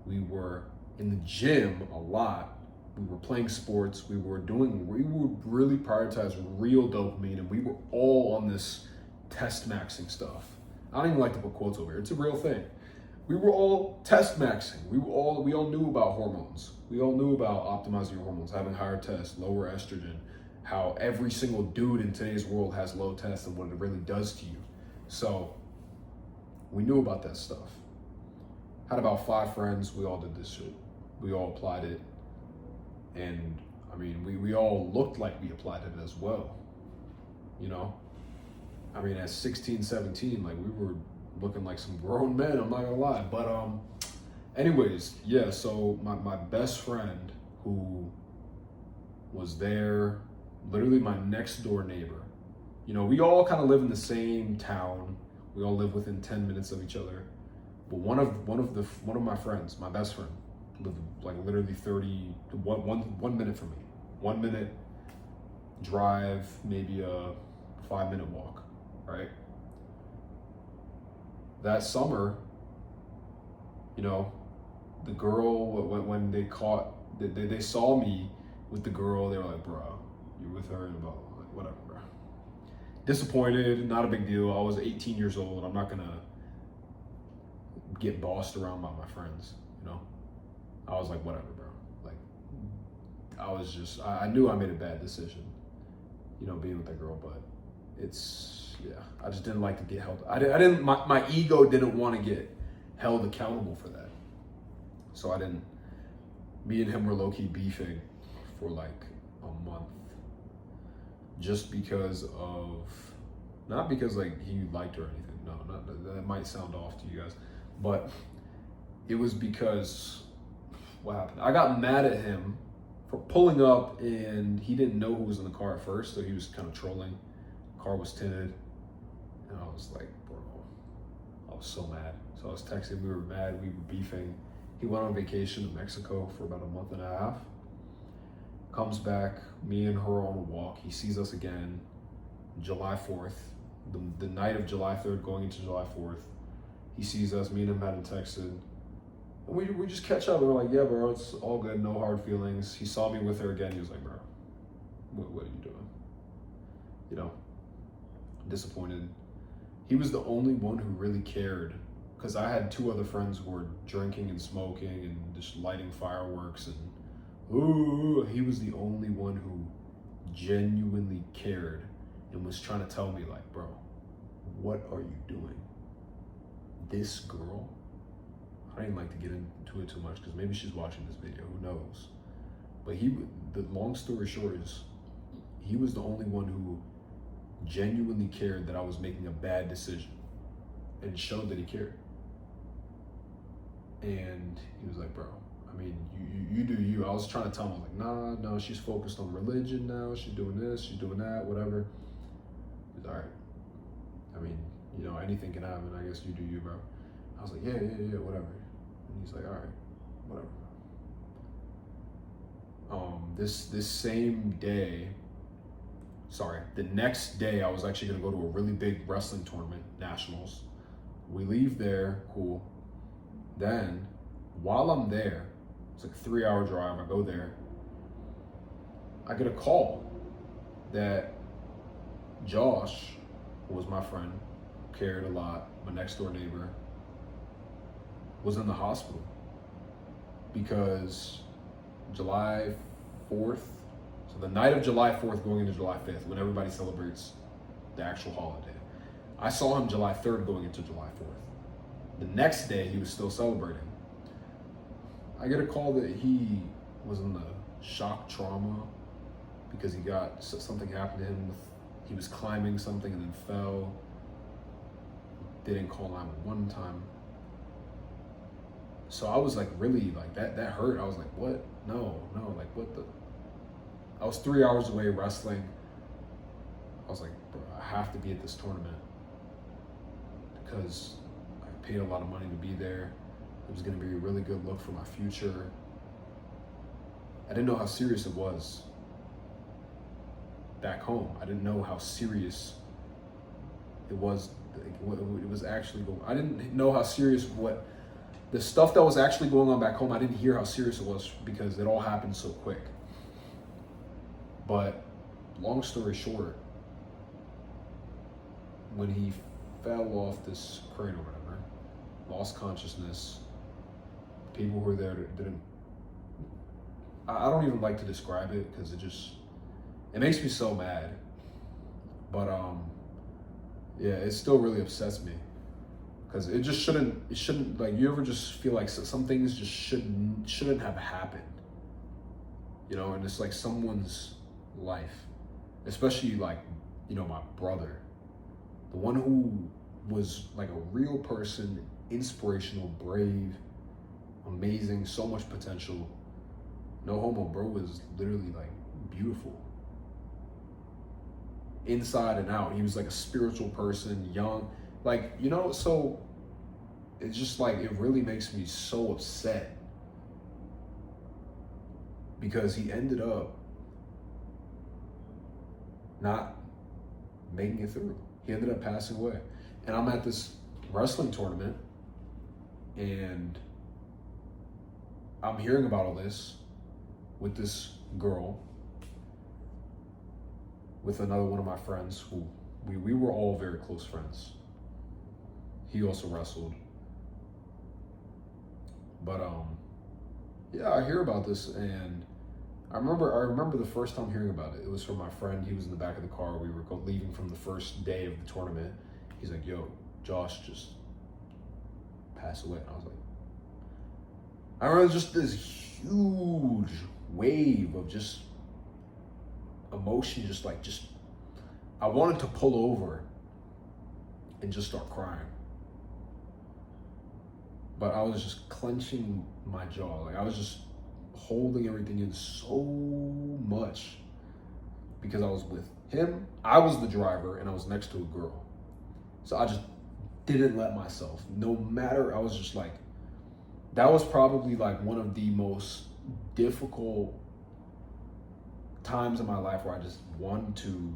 We were in the gym a lot. We were playing sports. We would really prioritize real dopamine, and we were all on this test maxing stuff. I don't even like to put quotes over here. It's a real thing. We were all test maxing. We all knew about hormones. We all knew about optimizing your hormones, having higher tests, lower estrogen, how every single dude in today's world has low tests and what it really does to you. So we knew about that stuff. Had about 5 friends. We all did this shit. We all applied it. And I mean, we all looked like we applied it as well. You know? I mean, at 16, 17, like we were looking like some grown men, I'm not gonna lie. But anyways, yeah, so my best friend who was there, literally my next door neighbor. You know, we all kind of live in the same town. We all live within 10 minutes of each other. But one of my friends, my best friend, lived like literally 1 minute from me. 1 minute drive, maybe a 5-minute walk, right? That summer, you know, the girl, when they saw me with the girl, they were like, bro, you're with her, and blah, blah, blah. Like, whatever, bro. Disappointed, not a big deal. I was 18 years old. I'm not gonna get bossed around by my friends, you know? I was like, whatever, bro. Like, I knew I made a bad decision, you know, being with that girl, but I just didn't like to get held. My ego didn't want to get held accountable for that. So me and him were low-key beefing for like a month. Just because not because like he liked her or anything. No, that might sound off to you guys. But it was because, what happened? I got mad at him for pulling up and he didn't know who was in the car at first, so he was kind of trolling. Car was tinted. And I was like, bro, I was so mad. So I was texting, we were mad, we were beefing. He went on vacation to Mexico for about a month and a half. Comes back, me and her on a walk. He sees us again, July 4th, the night of July 3rd going into July 4th. He sees us, me and him hadn't texted. We just catch up. We're like, yeah, bro, it's all good, no hard feelings. He saw me with her again. He was like, bro, what are you doing? You know, disappointed. He was the only one who really cared, because I had two other friends who were drinking and smoking and just lighting fireworks, and ooh, he was the only one who genuinely cared and was trying to tell me, like, bro, what are you doing? This girl, I don't even like to get into it too much because maybe she's watching this video, who knows? But the long story short is, he was the only one who genuinely cared that I was making a bad decision, and showed that he cared. And he was like, bro, I mean, you do you. I was trying to tell him, I was like, no, she's focused on religion now. She's doing this, she's doing that, whatever. He's all right. I mean, you know, anything can happen. I guess you do you, bro. I was like, yeah, whatever. And he's like, all right, whatever. This same day, the next day, I was actually gonna go to a really big wrestling tournament, nationals. We leave there, cool. Then, while I'm there, it's like a 3-hour drive. I go there. I get a call that Josh, who was my friend, cared a lot, my next door neighbor, was in the hospital because July 4th, so the night of July 4th going into July 5th, when everybody celebrates the actual holiday, I saw him July 3rd going into July 4th. The next day, he was still celebrating. I get a call that he was in the shock trauma because something happened to him. He was climbing something and then fell. They didn't call 911 time. So I was like, really, like that hurt. I was like, what? No, like what the? I was 3 hours away wrestling. I was like, bro, I have to be at this tournament because I paid a lot of money to be there. It was gonna be a really good look for my future. I didn't know how serious it was back home. I didn't know how serious it was. It was actually going. I didn't know how serious the stuff that was actually going on back home. I didn't hear how serious it was because it all happened so quick. But long story short, when he fell off this crane or whatever, lost consciousness, people who were there didn't. I don't even like to describe it because it makes me so mad. But yeah, it still really upsets me because it shouldn't, like, you ever just feel like some things just shouldn't have happened, you know? And it's like someone's life, especially like, you know, my brother, the one who was like a real person, inspirational, brave, amazing, so much potential. No homo, bro was literally like beautiful. Inside and out. He was like a spiritual person, young. Like, you know, so it's just like, it really makes me so upset because he ended up not making it through. He ended up passing away. And I'm at this wrestling tournament and I'm hearing about all this with this girl, with another one of my friends who we were all very close friends. He also wrestled. But yeah, I hear about this and I remember the first time hearing about it. It was from my friend. He was in the back of the car. We were leaving from the first day of the tournament. He's like, yo, Josh just passed away. And I was like, I remember just this huge wave of just emotion, I wanted to pull over and just start crying. But I was just clenching my jaw. Like, I was just holding everything in so much because I was with him. I was the driver and I was next to a girl. So I just didn't let myself, no matter, I was just like, that was probably like one of the most difficult times in my life where I just wanted to,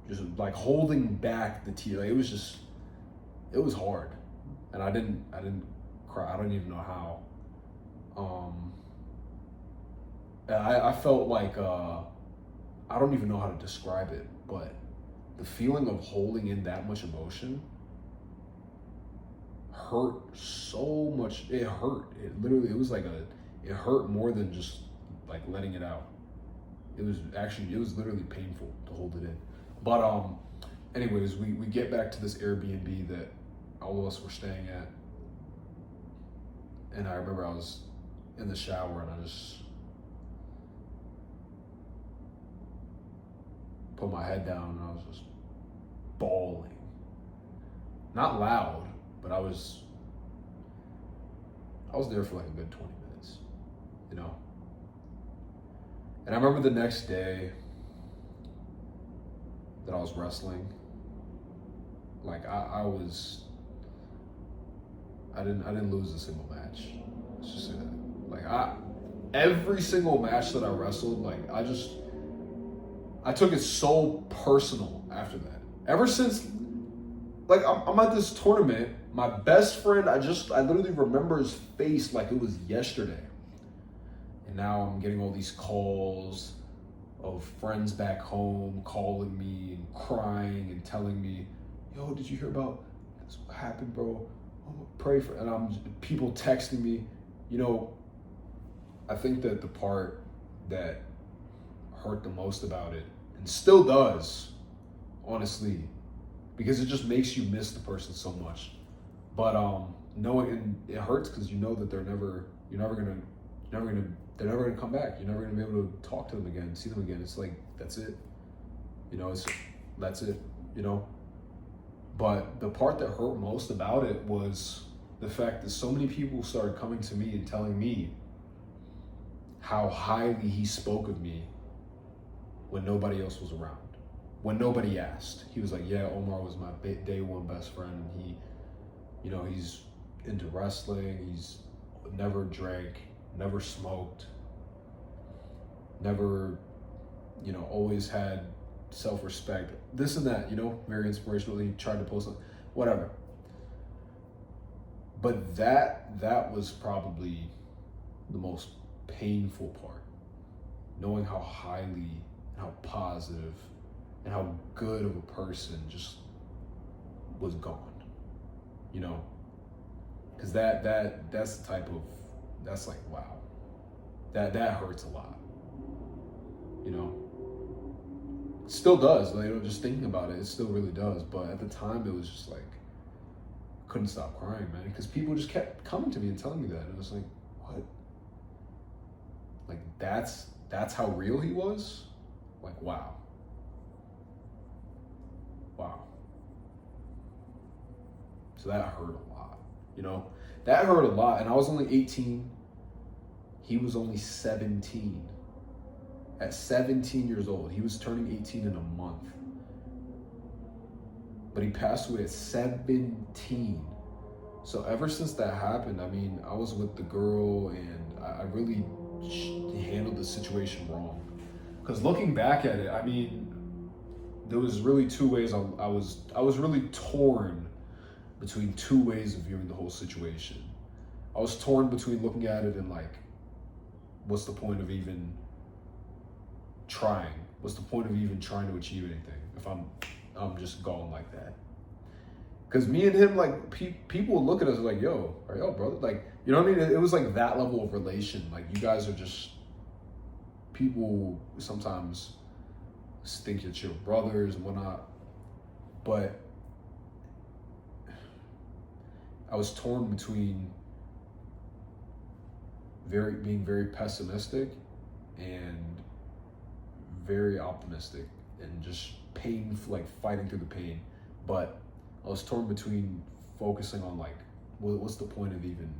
just like holding back the tears. Like, it was hard. And I didn't cry. I don't even know how. I felt like I don't even know how to describe it, but the feeling of holding in that much emotion hurt so much. It hurt. It literally, it was like it hurt more than just like letting it out. It was literally painful to hold it in. But anyways, we get back to this Airbnb that all of us were staying at. And I remember I was in the shower and I just put my head down and I was just bawling. Not loud, but I was there for like a good 20 minutes, you know? And I remember the next day that I was wrestling, like I didn't lose a single match. Let's just say that. Like every single match that I wrestled, like I took it so personal after that. Ever since, like I'm at this tournament, my best friend, I literally remember his face like it was yesterday. And now I'm getting all these calls of friends back home calling me and crying and telling me, yo, did you hear about this? What happened, bro? I'm gonna pray for, and people texting me. You know, I think that the part that hurt the most about it, and still does, honestly, because it just makes you miss the person so much. But knowing, and it hurts because you know that they're never gonna come back. You're never gonna be able to talk to them again, see them again. It's like, that's it. You know, that's it, you know? But the part that hurt most about it was the fact that so many people started coming to me and telling me how highly he spoke of me when nobody else was around, when nobody asked. He was like, yeah, Omar was my day one best friend. He, you know, he's into wrestling. He's never drank, never smoked, never, you know, always had self-respect, this and that, you know, very inspirational. He tried to post whatever. But that was probably the most painful part, knowing how highly and how positive and how good of a person just was gone, you know? Because that's the type of, that's like, wow, that hurts a lot, you know? It still does, like, you know, just thinking about it still really does. But at the time, it was just like, couldn't stop crying, man, because people just kept coming to me and telling me that, and it was like, what? Like, that's how real he was? Like, wow. So that hurt a lot, you know? That hurt a lot, and I was only 18. He was only 17. At 17 years old, he was turning 18 in a month. But he passed away at 17. So ever since that happened, I mean, I was with the girl and I really handled the situation wrong. Because looking back at it, I mean, there was really two ways. I was really torn between two ways of viewing the whole situation. I was torn between looking at it and like, what's the point of even trying? What's the point of even trying to achieve anything if I'm just gone like that? Because me and him, like, people would look at us like, yo, are y'all brother? Like, you know what I mean? It was like that level of relation. Like, you guys are just, people sometimes think that you're brothers and whatnot. But I was torn between being very pessimistic and very optimistic and just like fighting through the pain. But I was torn between focusing on like, what's the point of even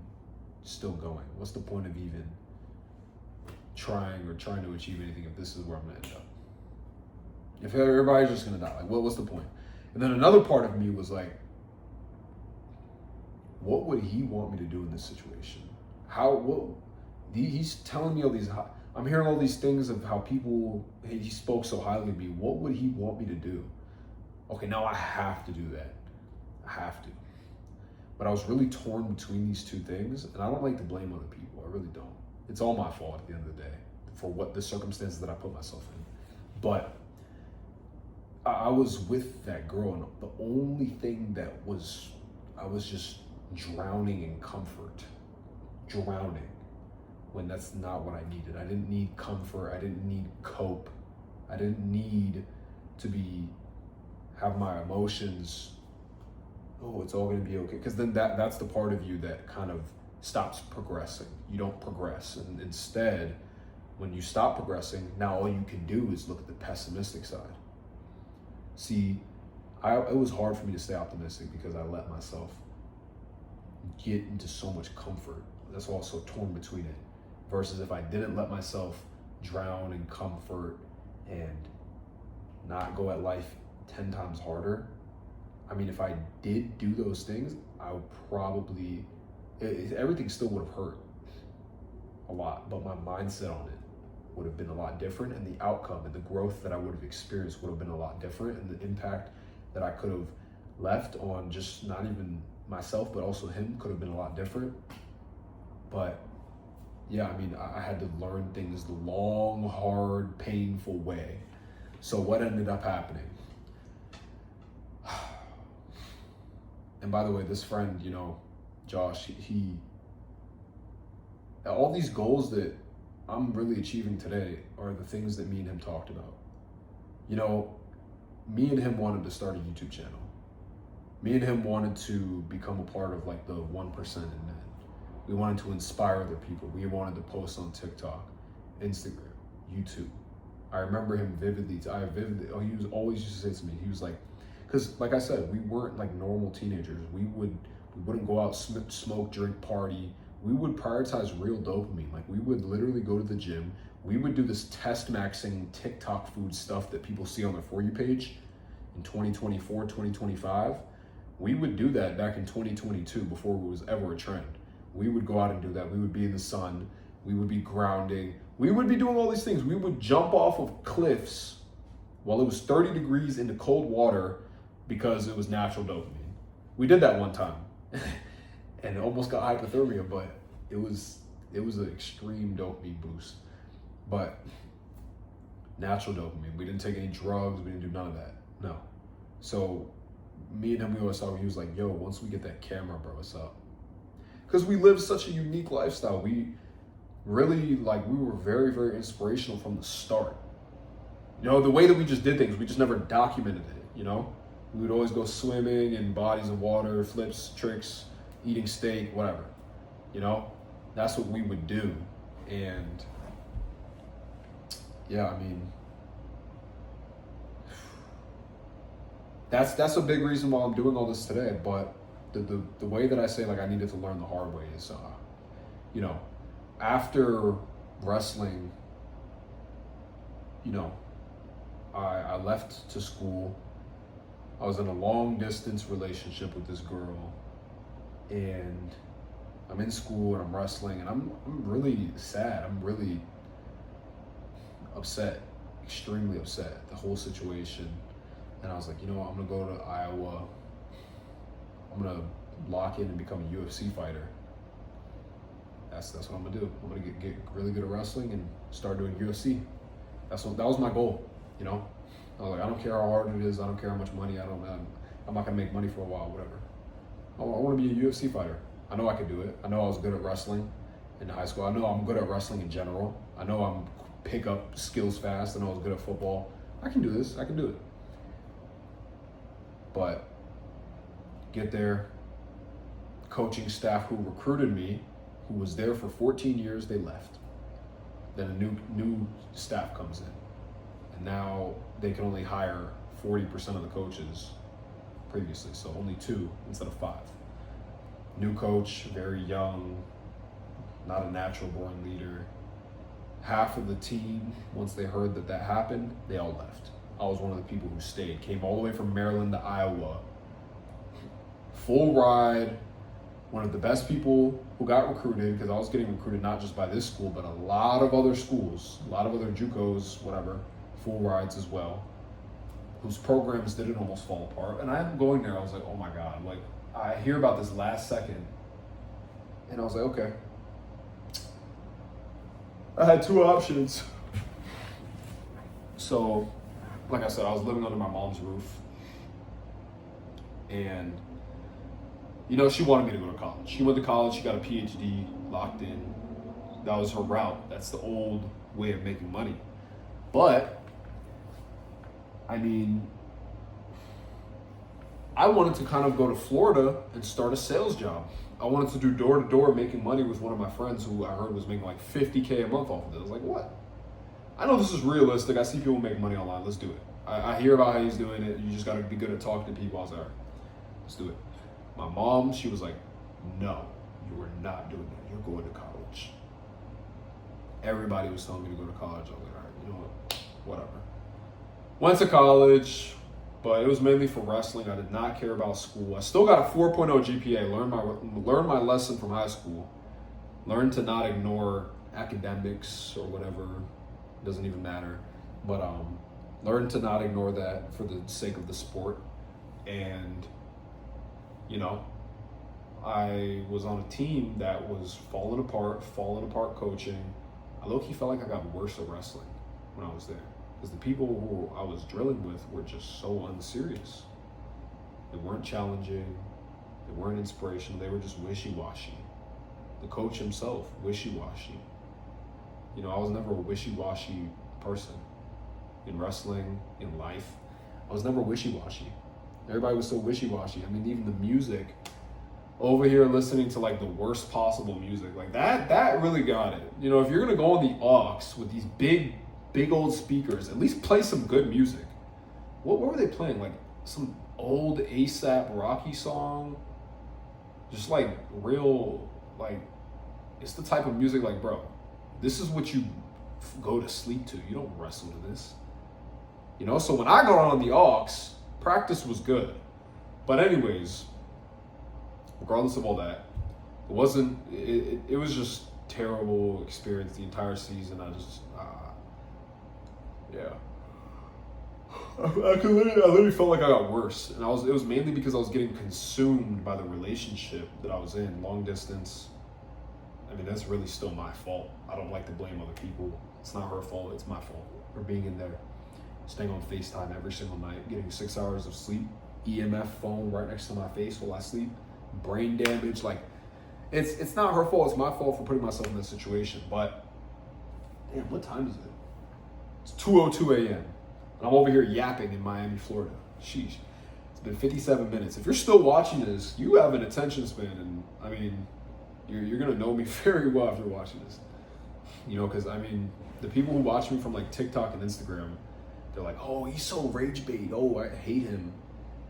still going? What's the point of even trying to achieve anything if this is where I'm gonna end up? If everybody's just gonna die, like, what's the point? And then another part of me was like, what would he want me to do in this situation? He's telling me all these, I'm hearing all these things of how he spoke so highly of me. What would he want me to do? Okay, now I have to do that. I have to. But I was really torn between these two things, and I don't like to blame other people. I really don't. It's all my fault at the end of the day. for what the circumstances that I put myself in. But I was with that girl, and the only thing I was just drowning in comfort, drowning, when that's not what I needed. I didn't need comfort. I didn't need cope. I didn't need to have my emotions, oh, it's all gonna be okay. Because then that's the part of you that kind of stops progressing. You don't progress. And instead, when you stop progressing, now all you can do is look at the pessimistic side. See, it was hard for me to stay optimistic because I let myself get into so much comfort. That's why I was so torn between it. Versus if I didn't let myself drown in comfort and not go at life 10 times harder. I mean, if I did do those things, I would probably, everything still would have hurt a lot, but my mindset on it would have been a lot different, and the outcome and the growth that I would have experienced would have been a lot different, and the impact that I could have left on just not even myself, but also him could have been a lot different. But yeah, I mean, I had to learn things the long, hard, painful way. So what ended up happening? And by the way, this friend, Josh, he all these goals that I'm really achieving today are the things that me and him talked about. Me and him wanted to start a YouTube channel. Me and him wanted to become a part of like the 1% in men. We wanted to inspire other people. We wanted to post on TikTok, Instagram, YouTube. I remember him vividly. He was always used to say to me, he was like, because like I said, we weren't like normal teenagers. We wouldn't go out, smoke, drink, party. We would prioritize real dopamine. Like we would literally go to the gym. We would do this test maxing TikTok food stuff that people see on their For You page in 2024, 2025. We would do that back in 2022 before it was ever a trend. We would go out and do that. We would be in the sun. We would be grounding. We would be doing all these things. We would jump off of cliffs while it was 30 degrees into cold water because it was natural dopamine. We did that one time and it almost got hypothermia, but it was an extreme dopamine boost. But natural dopamine. We didn't take any drugs. We didn't do none of that. No. So me and him, we always thought, he was like, yo, once we get that camera, bro, what's up? Because we lived such a unique lifestyle. We really, we were very, very inspirational from the start. The way that we just did things, we just never documented it, We would always go swimming in bodies of water, flips, tricks, eating steak, whatever. That's what we would do. And yeah, I mean, that's a big reason why I'm doing all this today. But the way that I say I needed to learn the hard way is, after wrestling, I left to school. I was in a long distance relationship with this girl, and I'm in school and I'm wrestling, and I'm really sad. I'm really upset, extremely upset at the whole situation. And I was like, I'm gonna go to Iowa. I'm gonna lock in and become a UFC fighter. That's what I'm gonna do. I'm gonna get really good at wrestling and start doing UFC. That was my goal. I was like, I don't care how hard it is. I don't care how much money. I'm not gonna make money for a while. Whatever. I want to be a UFC fighter. I know I could do it. I know I was good at wrestling in high school. I know I'm good at wrestling in general. I know I'm pick up skills fast. I know I was good at football. I can do this. I can do it. But get there. Coaching staff who recruited me, who was there for 14 years, they left. Then a new staff comes in. And now they can only hire 40% of the coaches previously, so only 2 instead of 5. New coach, very young, not a natural born leader. Half of the team, once they heard that happened, they all left. I was one of the people who stayed, came all the way from Maryland to Iowa. Full ride, one of the best people who got recruited, because I was getting recruited not just by this school, but a lot of other schools, a lot of other JUCOs, whatever, full rides as well, whose programs didn't almost fall apart. And I'm going there, I was like, oh my God, I hear about this last second, and I was like, okay, I had two options. So, like I said, I was living under my mom's roof. And, she wanted me to go to college. She went to college, she got a PhD, locked in. That was her route. That's the old way of making money. But, I wanted to kind of go to Florida and start a sales job. I wanted to do door-to-door making money with one of my friends who I heard was making like $50K a month off of it. I was like, what? I know this is realistic. I see people make money online. Let's do it. I hear about how he's doing it. You just got to be good at talking to people. I was like, all right, let's do it. My mom, she was like, no, you are not doing that. You're going to college. Everybody was telling me to go to college. I was like, all right, you know what? Whatever. Went to college, but it was mainly for wrestling. I did not care about school. I still got a 4.0 GPA. Learned my lesson from high school. Learned to not ignore academics or whatever. It doesn't even matter. But learned to not ignore that for the sake of the sport. And, I was on a team that was falling apart coaching. I low-key felt like I got worse at wrestling when I was there. Because the people who I was drilling with were just so unserious. They weren't challenging. They weren't inspirational. They were just wishy-washy. The coach himself, wishy-washy. I was never a wishy-washy person. In wrestling, in life, I was never wishy-washy. Everybody was so wishy-washy. Even the music, over here listening to like the worst possible music, like that really got it. If you're gonna go on the aux with these big old speakers, at least play some good music. What were they playing? Like some old ASAP Rocky song? Just like real, like, it's the type of music like, bro, this is what you go to sleep to. You don't wrestle to this. So when I got on the aux, practice was good. But anyways, regardless of all that, it was just terrible experience the entire season. I literally felt like I got worse. And it was mainly because I was getting consumed by the relationship that I was in, long distance. That's really still my fault. I don't like to blame other people. It's not her fault, it's my fault for being in there. Staying on FaceTime every single night, getting 6 hours of sleep, EMF phone right next to my face while I sleep, brain damage. Like, it's not her fault, it's my fault for putting myself in this situation. But, damn, what time is it? It's 2:02 a.m. And I'm over here yapping in Miami, Florida. Sheesh. It's been 57 minutes. If you're still watching this, you have an attention span. And, you're going to know me very well after watching this. Because, the people who watch me from, like, TikTok and Instagram, they're like, oh, he's so rage bait. Oh, I hate him.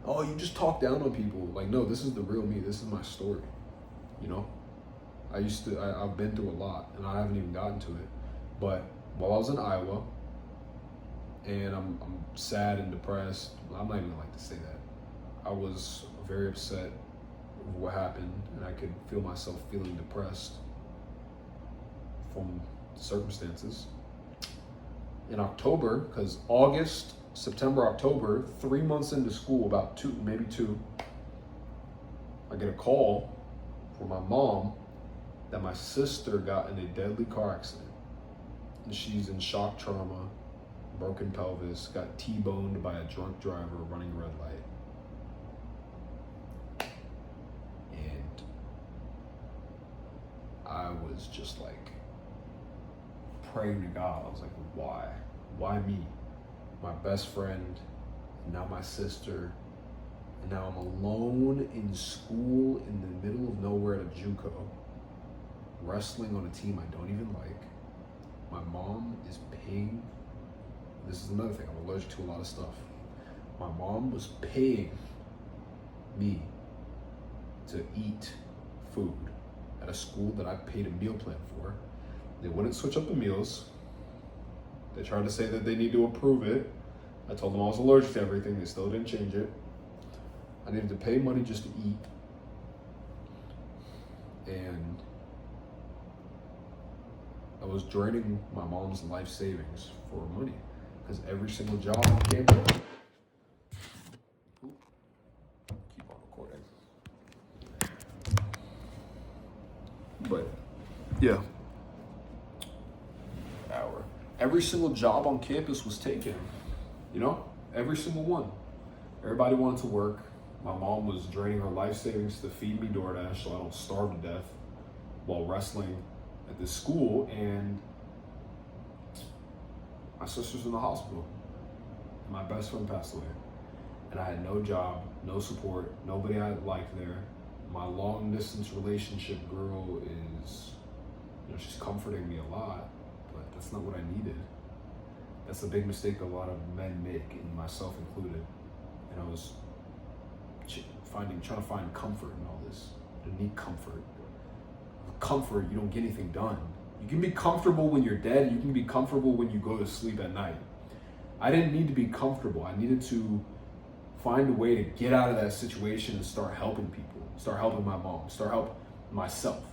Oh, you just talk down on people. Like, no, this is the real me. This is my story. I've been through a lot, and I haven't even gotten to it. But while I was in Iowa, and I'm sad and depressed, I'm not even gonna like to say that. I was very upset with what happened, and I could feel myself feeling depressed from circumstances. In October, because September, October, 3 months into school, about maybe two, I get a call from my mom that my sister got in a deadly car accident. And she's in shock trauma, broken pelvis, got T-boned by a drunk driver running a red light. And I was just like praying to God. I was like, why? Why me? My best friend, now my sister, and now I'm alone in school in the middle of nowhere at a JUCO, wrestling on a team I don't even like. My mom is paying, this is another thing, I'm allergic to a lot of stuff. My mom was paying me to eat food at a school that I paid a meal plan for. They wouldn't switch up the meals. They tried to say that they need to approve it. I told them I was allergic to everything. They still didn't change it. I needed to pay money just to eat. And I was draining my mom's life savings for money because every single job came with it. Keep on recording. But yeah. every single job on campus was taken. You know, every single one. Everybody wanted to work. My mom was draining her life savings to feed me DoorDash so I don't starve to death while wrestling at this school. And my sister's in the hospital. My best friend passed away. And I had no job, no support, nobody I liked there. My long distance relationship girl is, she's comforting me a lot, but that's not what I needed. That's a big mistake a lot of men make, and myself included. And I was trying to find comfort in all this. I need comfort. With comfort, you don't get anything done. You can be comfortable when you're dead. You can be comfortable when you go to sleep at night. I didn't need to be comfortable. I needed to find a way to get out of that situation and start helping people. Start helping my mom. Start helping myself.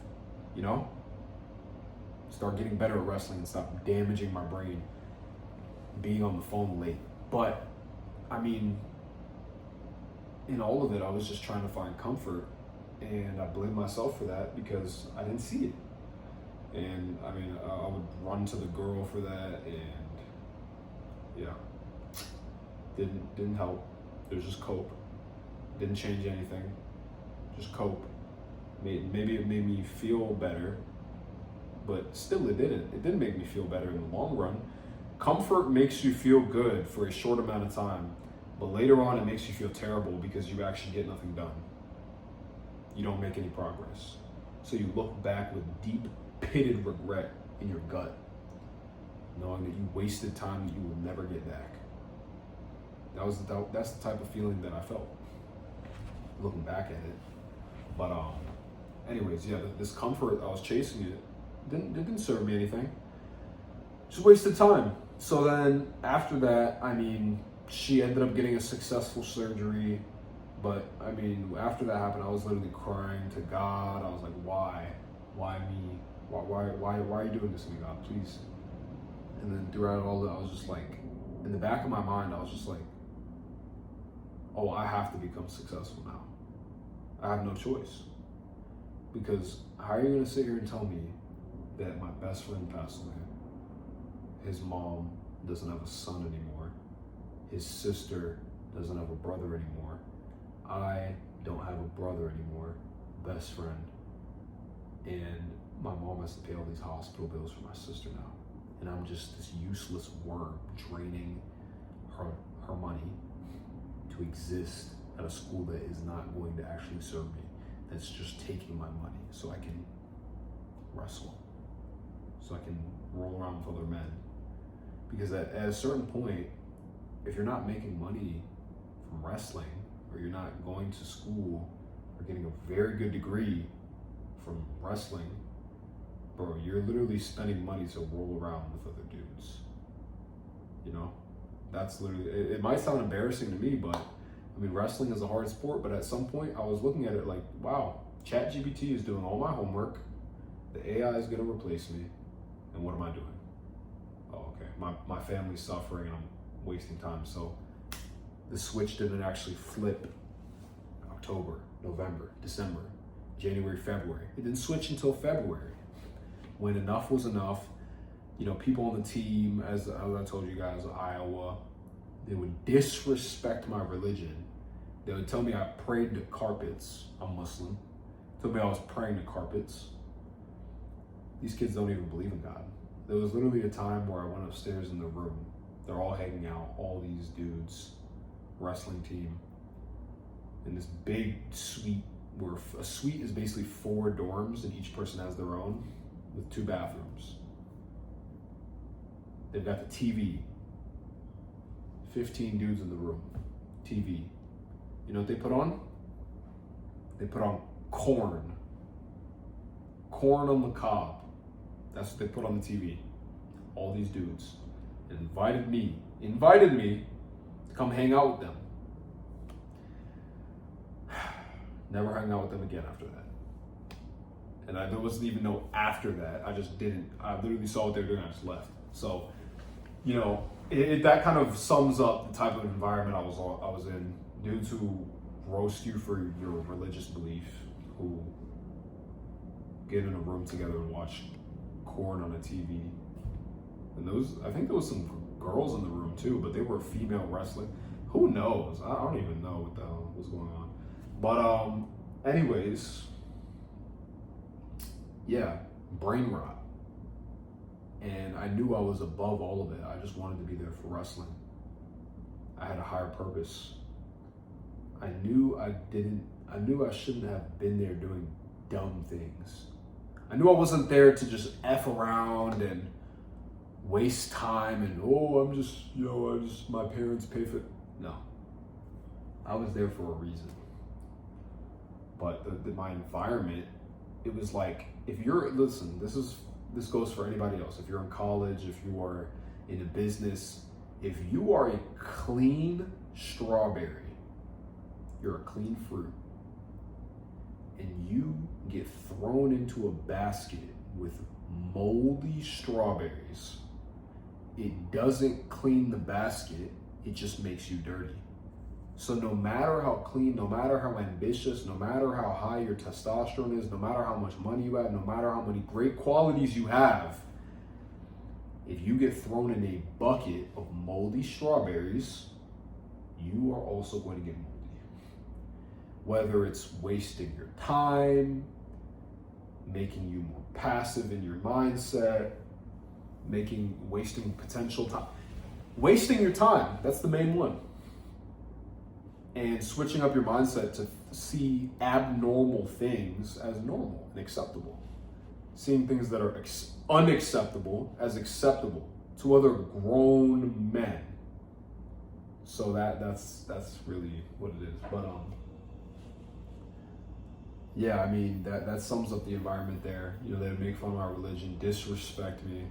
Start getting better at wrestling and stop damaging my brain, being on the phone late. But, in all of it, I was just trying to find comfort, and I blame myself for that because I didn't see it. And I would run to the girl for that, and didn't help. It was just cope. Didn't change anything. Just cope. Maybe it made me feel better, but still it didn't. It didn't make me feel better in the long run. Comfort makes you feel good for a short amount of time, but later on it makes you feel terrible because you actually get nothing done. You don't make any progress. So you look back with deep, pitted regret in your gut, knowing that you wasted time that you will never get back. That's the type of feeling that I felt looking back at it. But anyways, this comfort, I was chasing it. It didn't serve me anything. Just wasted time. So then after that, she ended up getting a successful surgery. But after that happened, I was literally crying to God. I was like, why? Why me? Why are you doing this to me, God? Please. And then throughout all that, I was just like, in the back of my mind, I was just like, oh, I have to become successful now. I have no choice. Because how are you going to sit here and tell me that my best friend passed away? His mom doesn't have a son anymore. His sister doesn't have a brother anymore. I don't have a brother anymore, best friend. And my mom has to pay all these hospital bills for my sister now. And I'm just this useless worm draining her money to exist at a school that is not going to actually serve me. That's just taking my money so I can wrestle, so I can roll around with other men. Because at a certain point, if you're not making money from wrestling, or you're not going to school or getting a very good degree from wrestling, bro, you're literally spending money to roll around with other dudes. That's literally, it might sound embarrassing to me, but wrestling is a hard sport. But at some point I was looking at it like, wow, ChatGPT is doing all my homework. The AI is going to replace me. And what am I doing? Oh, okay. My family's suffering and I'm wasting time. So the switch didn't actually flip October, November, December, January, February. It didn't switch until February, when enough was enough. People on the team, as I told you guys, Iowa, they would disrespect my religion. They would tell me I prayed to carpets. I'm Muslim. Told me I was praying to carpets. These kids don't even believe in God. There was literally a time where I went upstairs in the room. They're all hanging out, all these dudes, wrestling team, in this big suite, where a suite is basically 4 dorms and each person has their own, with 2 bathrooms. They've got the TV. 15 dudes in the room. TV. You know what they put on? They put on corn. Corn on the cob. That's what they put on the TV. All these dudes. And invited me to come hang out with them. Never hung out with them again after that. And there wasn't even no after that. I just didn't. I literally saw what they were doing and I just left. So, that kind of sums up the type of environment I was in. Dudes who roast you for your religious belief, who get in a room together and watch corn on a TV, And I think there was some girls in the room too, but they were female wrestling. Who knows? I don't even know what the hell was going on. But anyways, yeah, brain rot. And I knew I was above all of it. I just wanted to be there for wrestling. I had a higher purpose. I knew I shouldn't have been there doing dumb things. I knew I wasn't there to just F around and waste time and, my parents pay for it. No. I was there for a reason. But my environment, it was like, this goes for anybody else. If you're in college, if you are in a business, if you are a clean strawberry, you're a clean fruit, and you get thrown into a basket with moldy strawberries, it doesn't clean the basket, it just makes you dirty. So no matter how clean, no matter how ambitious, no matter how high your testosterone is, no matter how much money you have, no matter how many great qualities you have, if you get thrown in a bucket of moldy strawberries, you are also going to get moldy. Whether it's wasting your time, making you more passive in your mindset, wasting potential time. Wasting your time, that's the main one. And switching up your mindset to see abnormal things as normal and acceptable. Seeing things that are unacceptable as acceptable to other grown men. So that's really what it is. But yeah, I mean that sums up the environment there. They would make fun of my religion, disrespect me,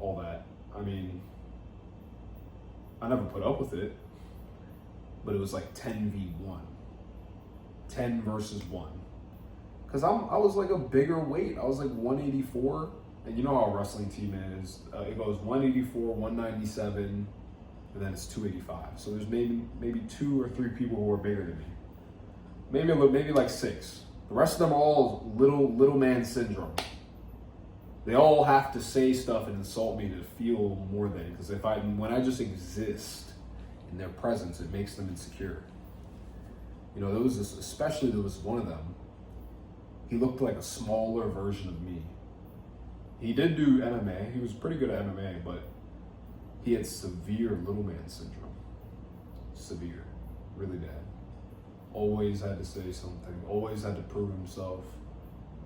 all that. I mean, I never put up with it. But it was like 10v1, 10 versus 1. Because I was like a bigger weight. I was like 184. And you know how a wrestling team is. It goes 184, 197, and then it's 285. So there's maybe 2 or 3 people who are bigger than me. Maybe like 6. The rest of them are all little man syndrome. They all have to say stuff and insult me to feel more than. Because when I just exist in their presence, it makes them insecure. There was one of them. He looked like a smaller version of me. He did do MMA. He was pretty good at MMA, but he had severe little man syndrome. Severe. Really bad. Always had to say something. Always had to prove himself.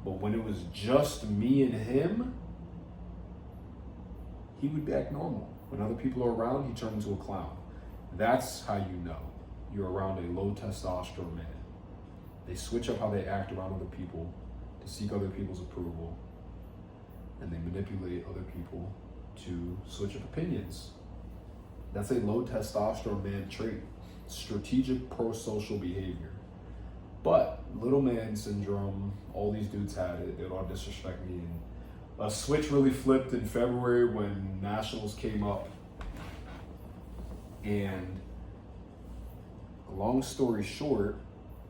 But when it was just me and him, he would act normal. When other people are around, he turned into a clown. That's how you know you're around a low testosterone man. They switch up how they act around other people to seek other people's approval, and they manipulate other people to switch up opinions. That's a low testosterone man trait. Strategic pro-social behavior. But little man syndrome, all these dudes had it. They'd all disrespect me. And a switch really flipped in February when nationals came up. And long story short,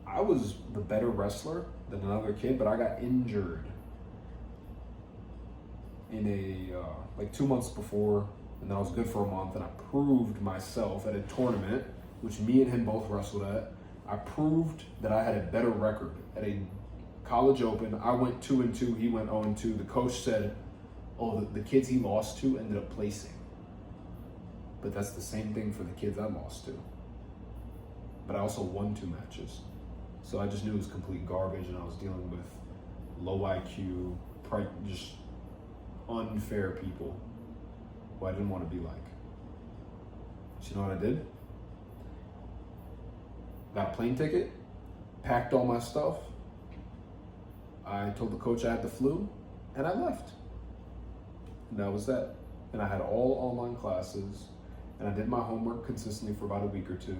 I was the better wrestler than another kid, but I got injured in like 2 months before, and then I was good for a month, and I proved myself at a tournament, which me and him both wrestled at. I proved that I had a better record at a college open. I went 2-2, he went 0-2. The coach said, the kids he lost to ended up placing. But that's the same thing for the kids I lost to. But I also won 2 matches. So I just knew it was complete garbage, and I was dealing with low IQ, just unfair people who I didn't want to be like. So you know what I did? Got a plane ticket, packed all my stuff. I told the coach I had the flu, and I left. And that was that. And I had all online classes, and I did my homework consistently for about a week or 2.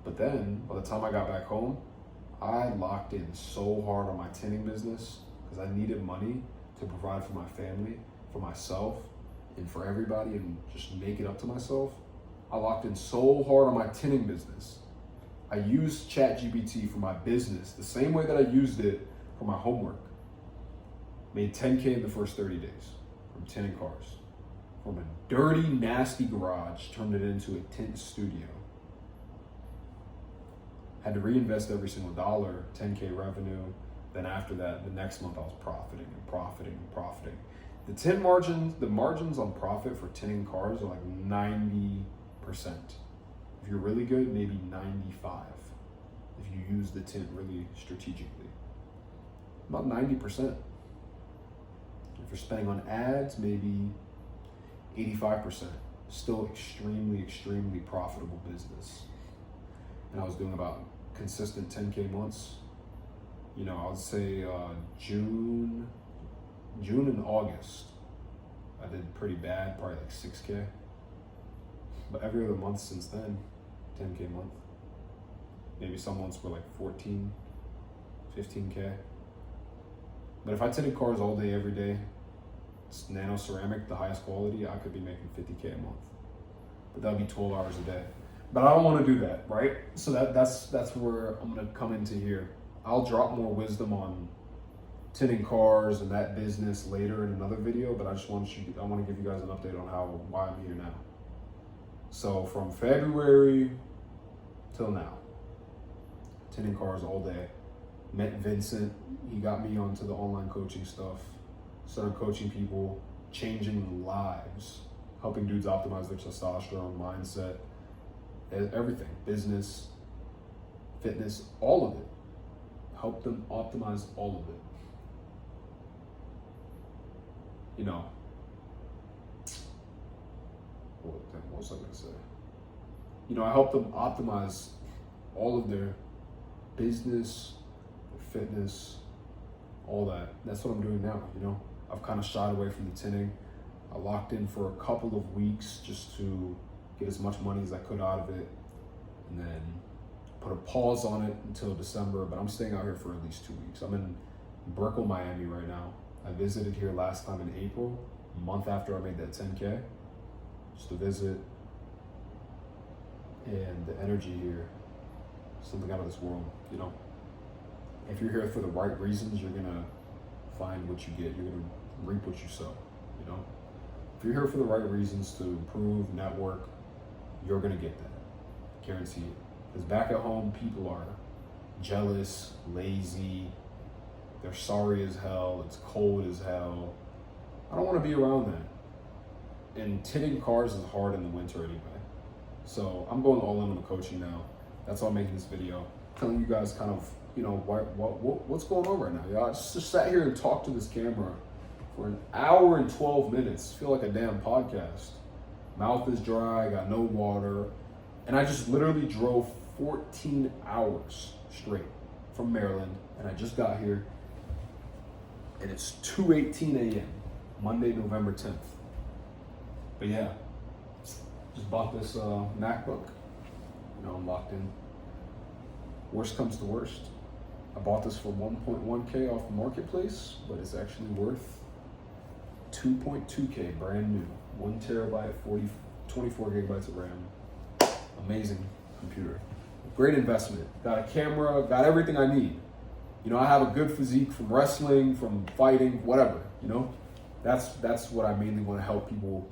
But then, by the time I got back home, I locked in so hard on my tinning business because I needed money to provide for my family, for myself, and for everybody, and just make it up to myself. I locked in so hard on my tinning business. I used ChatGPT for my business the same way that I used it for my homework. Made $10K in the first 30 days. from tinting cars. From a dirty, nasty garage, turned it into a tint studio. Had to reinvest every single dollar, 10K revenue. Then after that, the next month I was profiting and profiting and profiting. The tint margins, the margins on profit for tinting cars are like 90%. If you're really good, maybe 95. If you use the tint really strategically. About 90%. If you're spending on ads, maybe 85%. Still extremely, extremely profitable business. And I was doing about consistent 10K months. You know, I would say June and August, I did pretty bad, probably like 6K. But every other month since then, 10K a month. Maybe some months were like 14, 15K. But if I tinted cars all day, every day, it's nano ceramic, the highest quality, I could be making 50K a month. But that would be 12 hours a day. But I don't want to do that, right? So that's where I'm gonna come into here. I'll drop more wisdom on tinting cars and that business later in another video, but I want to give you guys an update on why I'm here now. So from February till now, tinting cars all day. Met Vincent, he got me onto the online coaching stuff. Started coaching people, changing lives, helping dudes optimize their testosterone, mindset, everything, business, fitness, all of it. Help them optimize all of it. You know, what was I gonna say? You know, I help them optimize all of their business, their fitness, all that. That's what I'm doing now, you know. I've kind of shied away from the tinting. I locked in for a couple of weeks just to get as much money as I could out of it, and then put a pause on it until December, but I'm staying out here for at least 2 weeks. I'm in Brickell, Miami right now. I visited here last time in April, a month after I made that 10K, just to visit. And the energy here, something out of this world, you know. If you're here for the right reasons, you're gonna find what you get. You're gonna reap what you sow, you know. If you're here for the right reasons to improve, network, you're gonna get that, guarantee it. Because back at home, people are jealous, lazy, they're sorry as hell, it's cold as hell. I don't want to be around that. And tinting cars is hard in the winter anyway. So I'm going all in on the coaching now. That's why I'm making this video. Telling you guys kind of, you know, what's going on right now. Y'all just sat here and talked to this camera for an hour and 12 minutes. Feel like a damn podcast. Mouth is dry, I got no water. And I just literally drove 14 hours straight from Maryland, and I just got here, and it's 2:18 a.m., Monday, November 10th. But yeah, just bought this MacBook. You know, I'm locked in. Worst comes to worst, I bought this for 1.1K off the marketplace, but it's actually worth 2.2K, brand new. 1 terabyte, 24 gigabytes of RAM. Amazing computer. Great investment. Got a camera, got everything I need. You know, I have a good physique from wrestling, from fighting, whatever, you know? That's what I mainly want to help people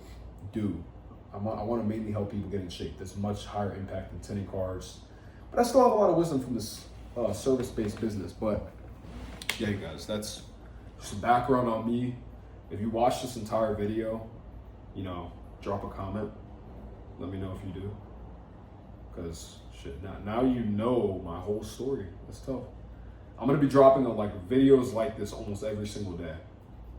do. I want to mainly help people get in shape. There's much higher impact than tinting cars. But I still have a lot of wisdom from this service-based business. But yeah, you guys, that's just a background on me. If you watch this entire video, you know, drop a comment. Let me know if you do. Because shit, now you know my whole story. That's tough. I'm gonna be dropping videos like this almost every single day.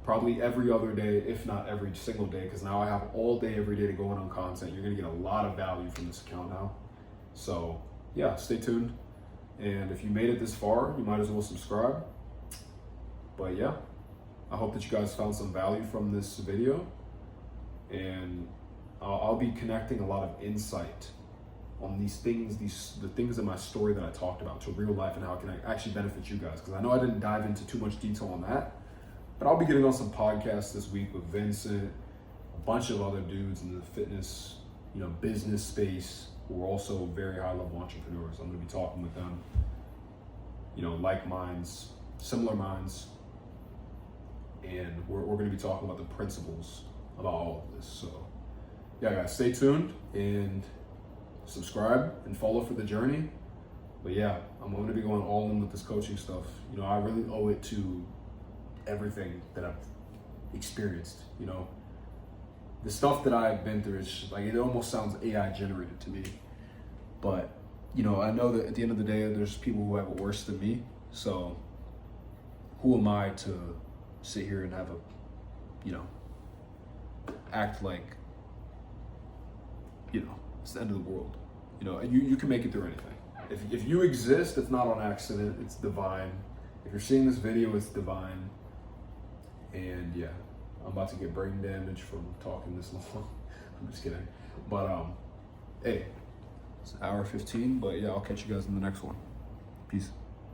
Probably every other day, if not every single day, because now I have all day, every day to go in on content. You're gonna get a lot of value from this account now. So yeah, stay tuned. And if you made it this far, you might as well subscribe. But yeah, I hope that you guys found some value from this video. And I'll be connecting a lot of insight on these things, the things in my story that I talked about to real life and how it can actually benefit you guys. Because I know I didn't dive into too much detail on that, but I'll be getting on some podcasts this week with Vincent, a bunch of other dudes in the fitness, you know, business space who are also very high level entrepreneurs. I'm gonna be talking with them, you know, like minds, similar minds, and we're going to be talking about the principles about all of this. So yeah, guys, stay tuned and subscribe and follow for the journey. But yeah, I'm going to be going all in with this coaching stuff. You know, I really owe it to everything that I've experienced. You know, the stuff that I've been through, it's just, like, it almost sounds AI generated to me. But, you know, I know that at the end of the day, there's people who have it worse than me. So who am I to sit here and have a, you know, act like, you know, it's the end of the world. You know, you can make it through anything. If you exist, it's not on accident, it's divine. If you're seeing this video, it's divine. And yeah, I'm about to get brain damage from talking this long. I'm just kidding. But hey, it's an hour 15, but yeah, I'll catch you guys in the next one. Peace.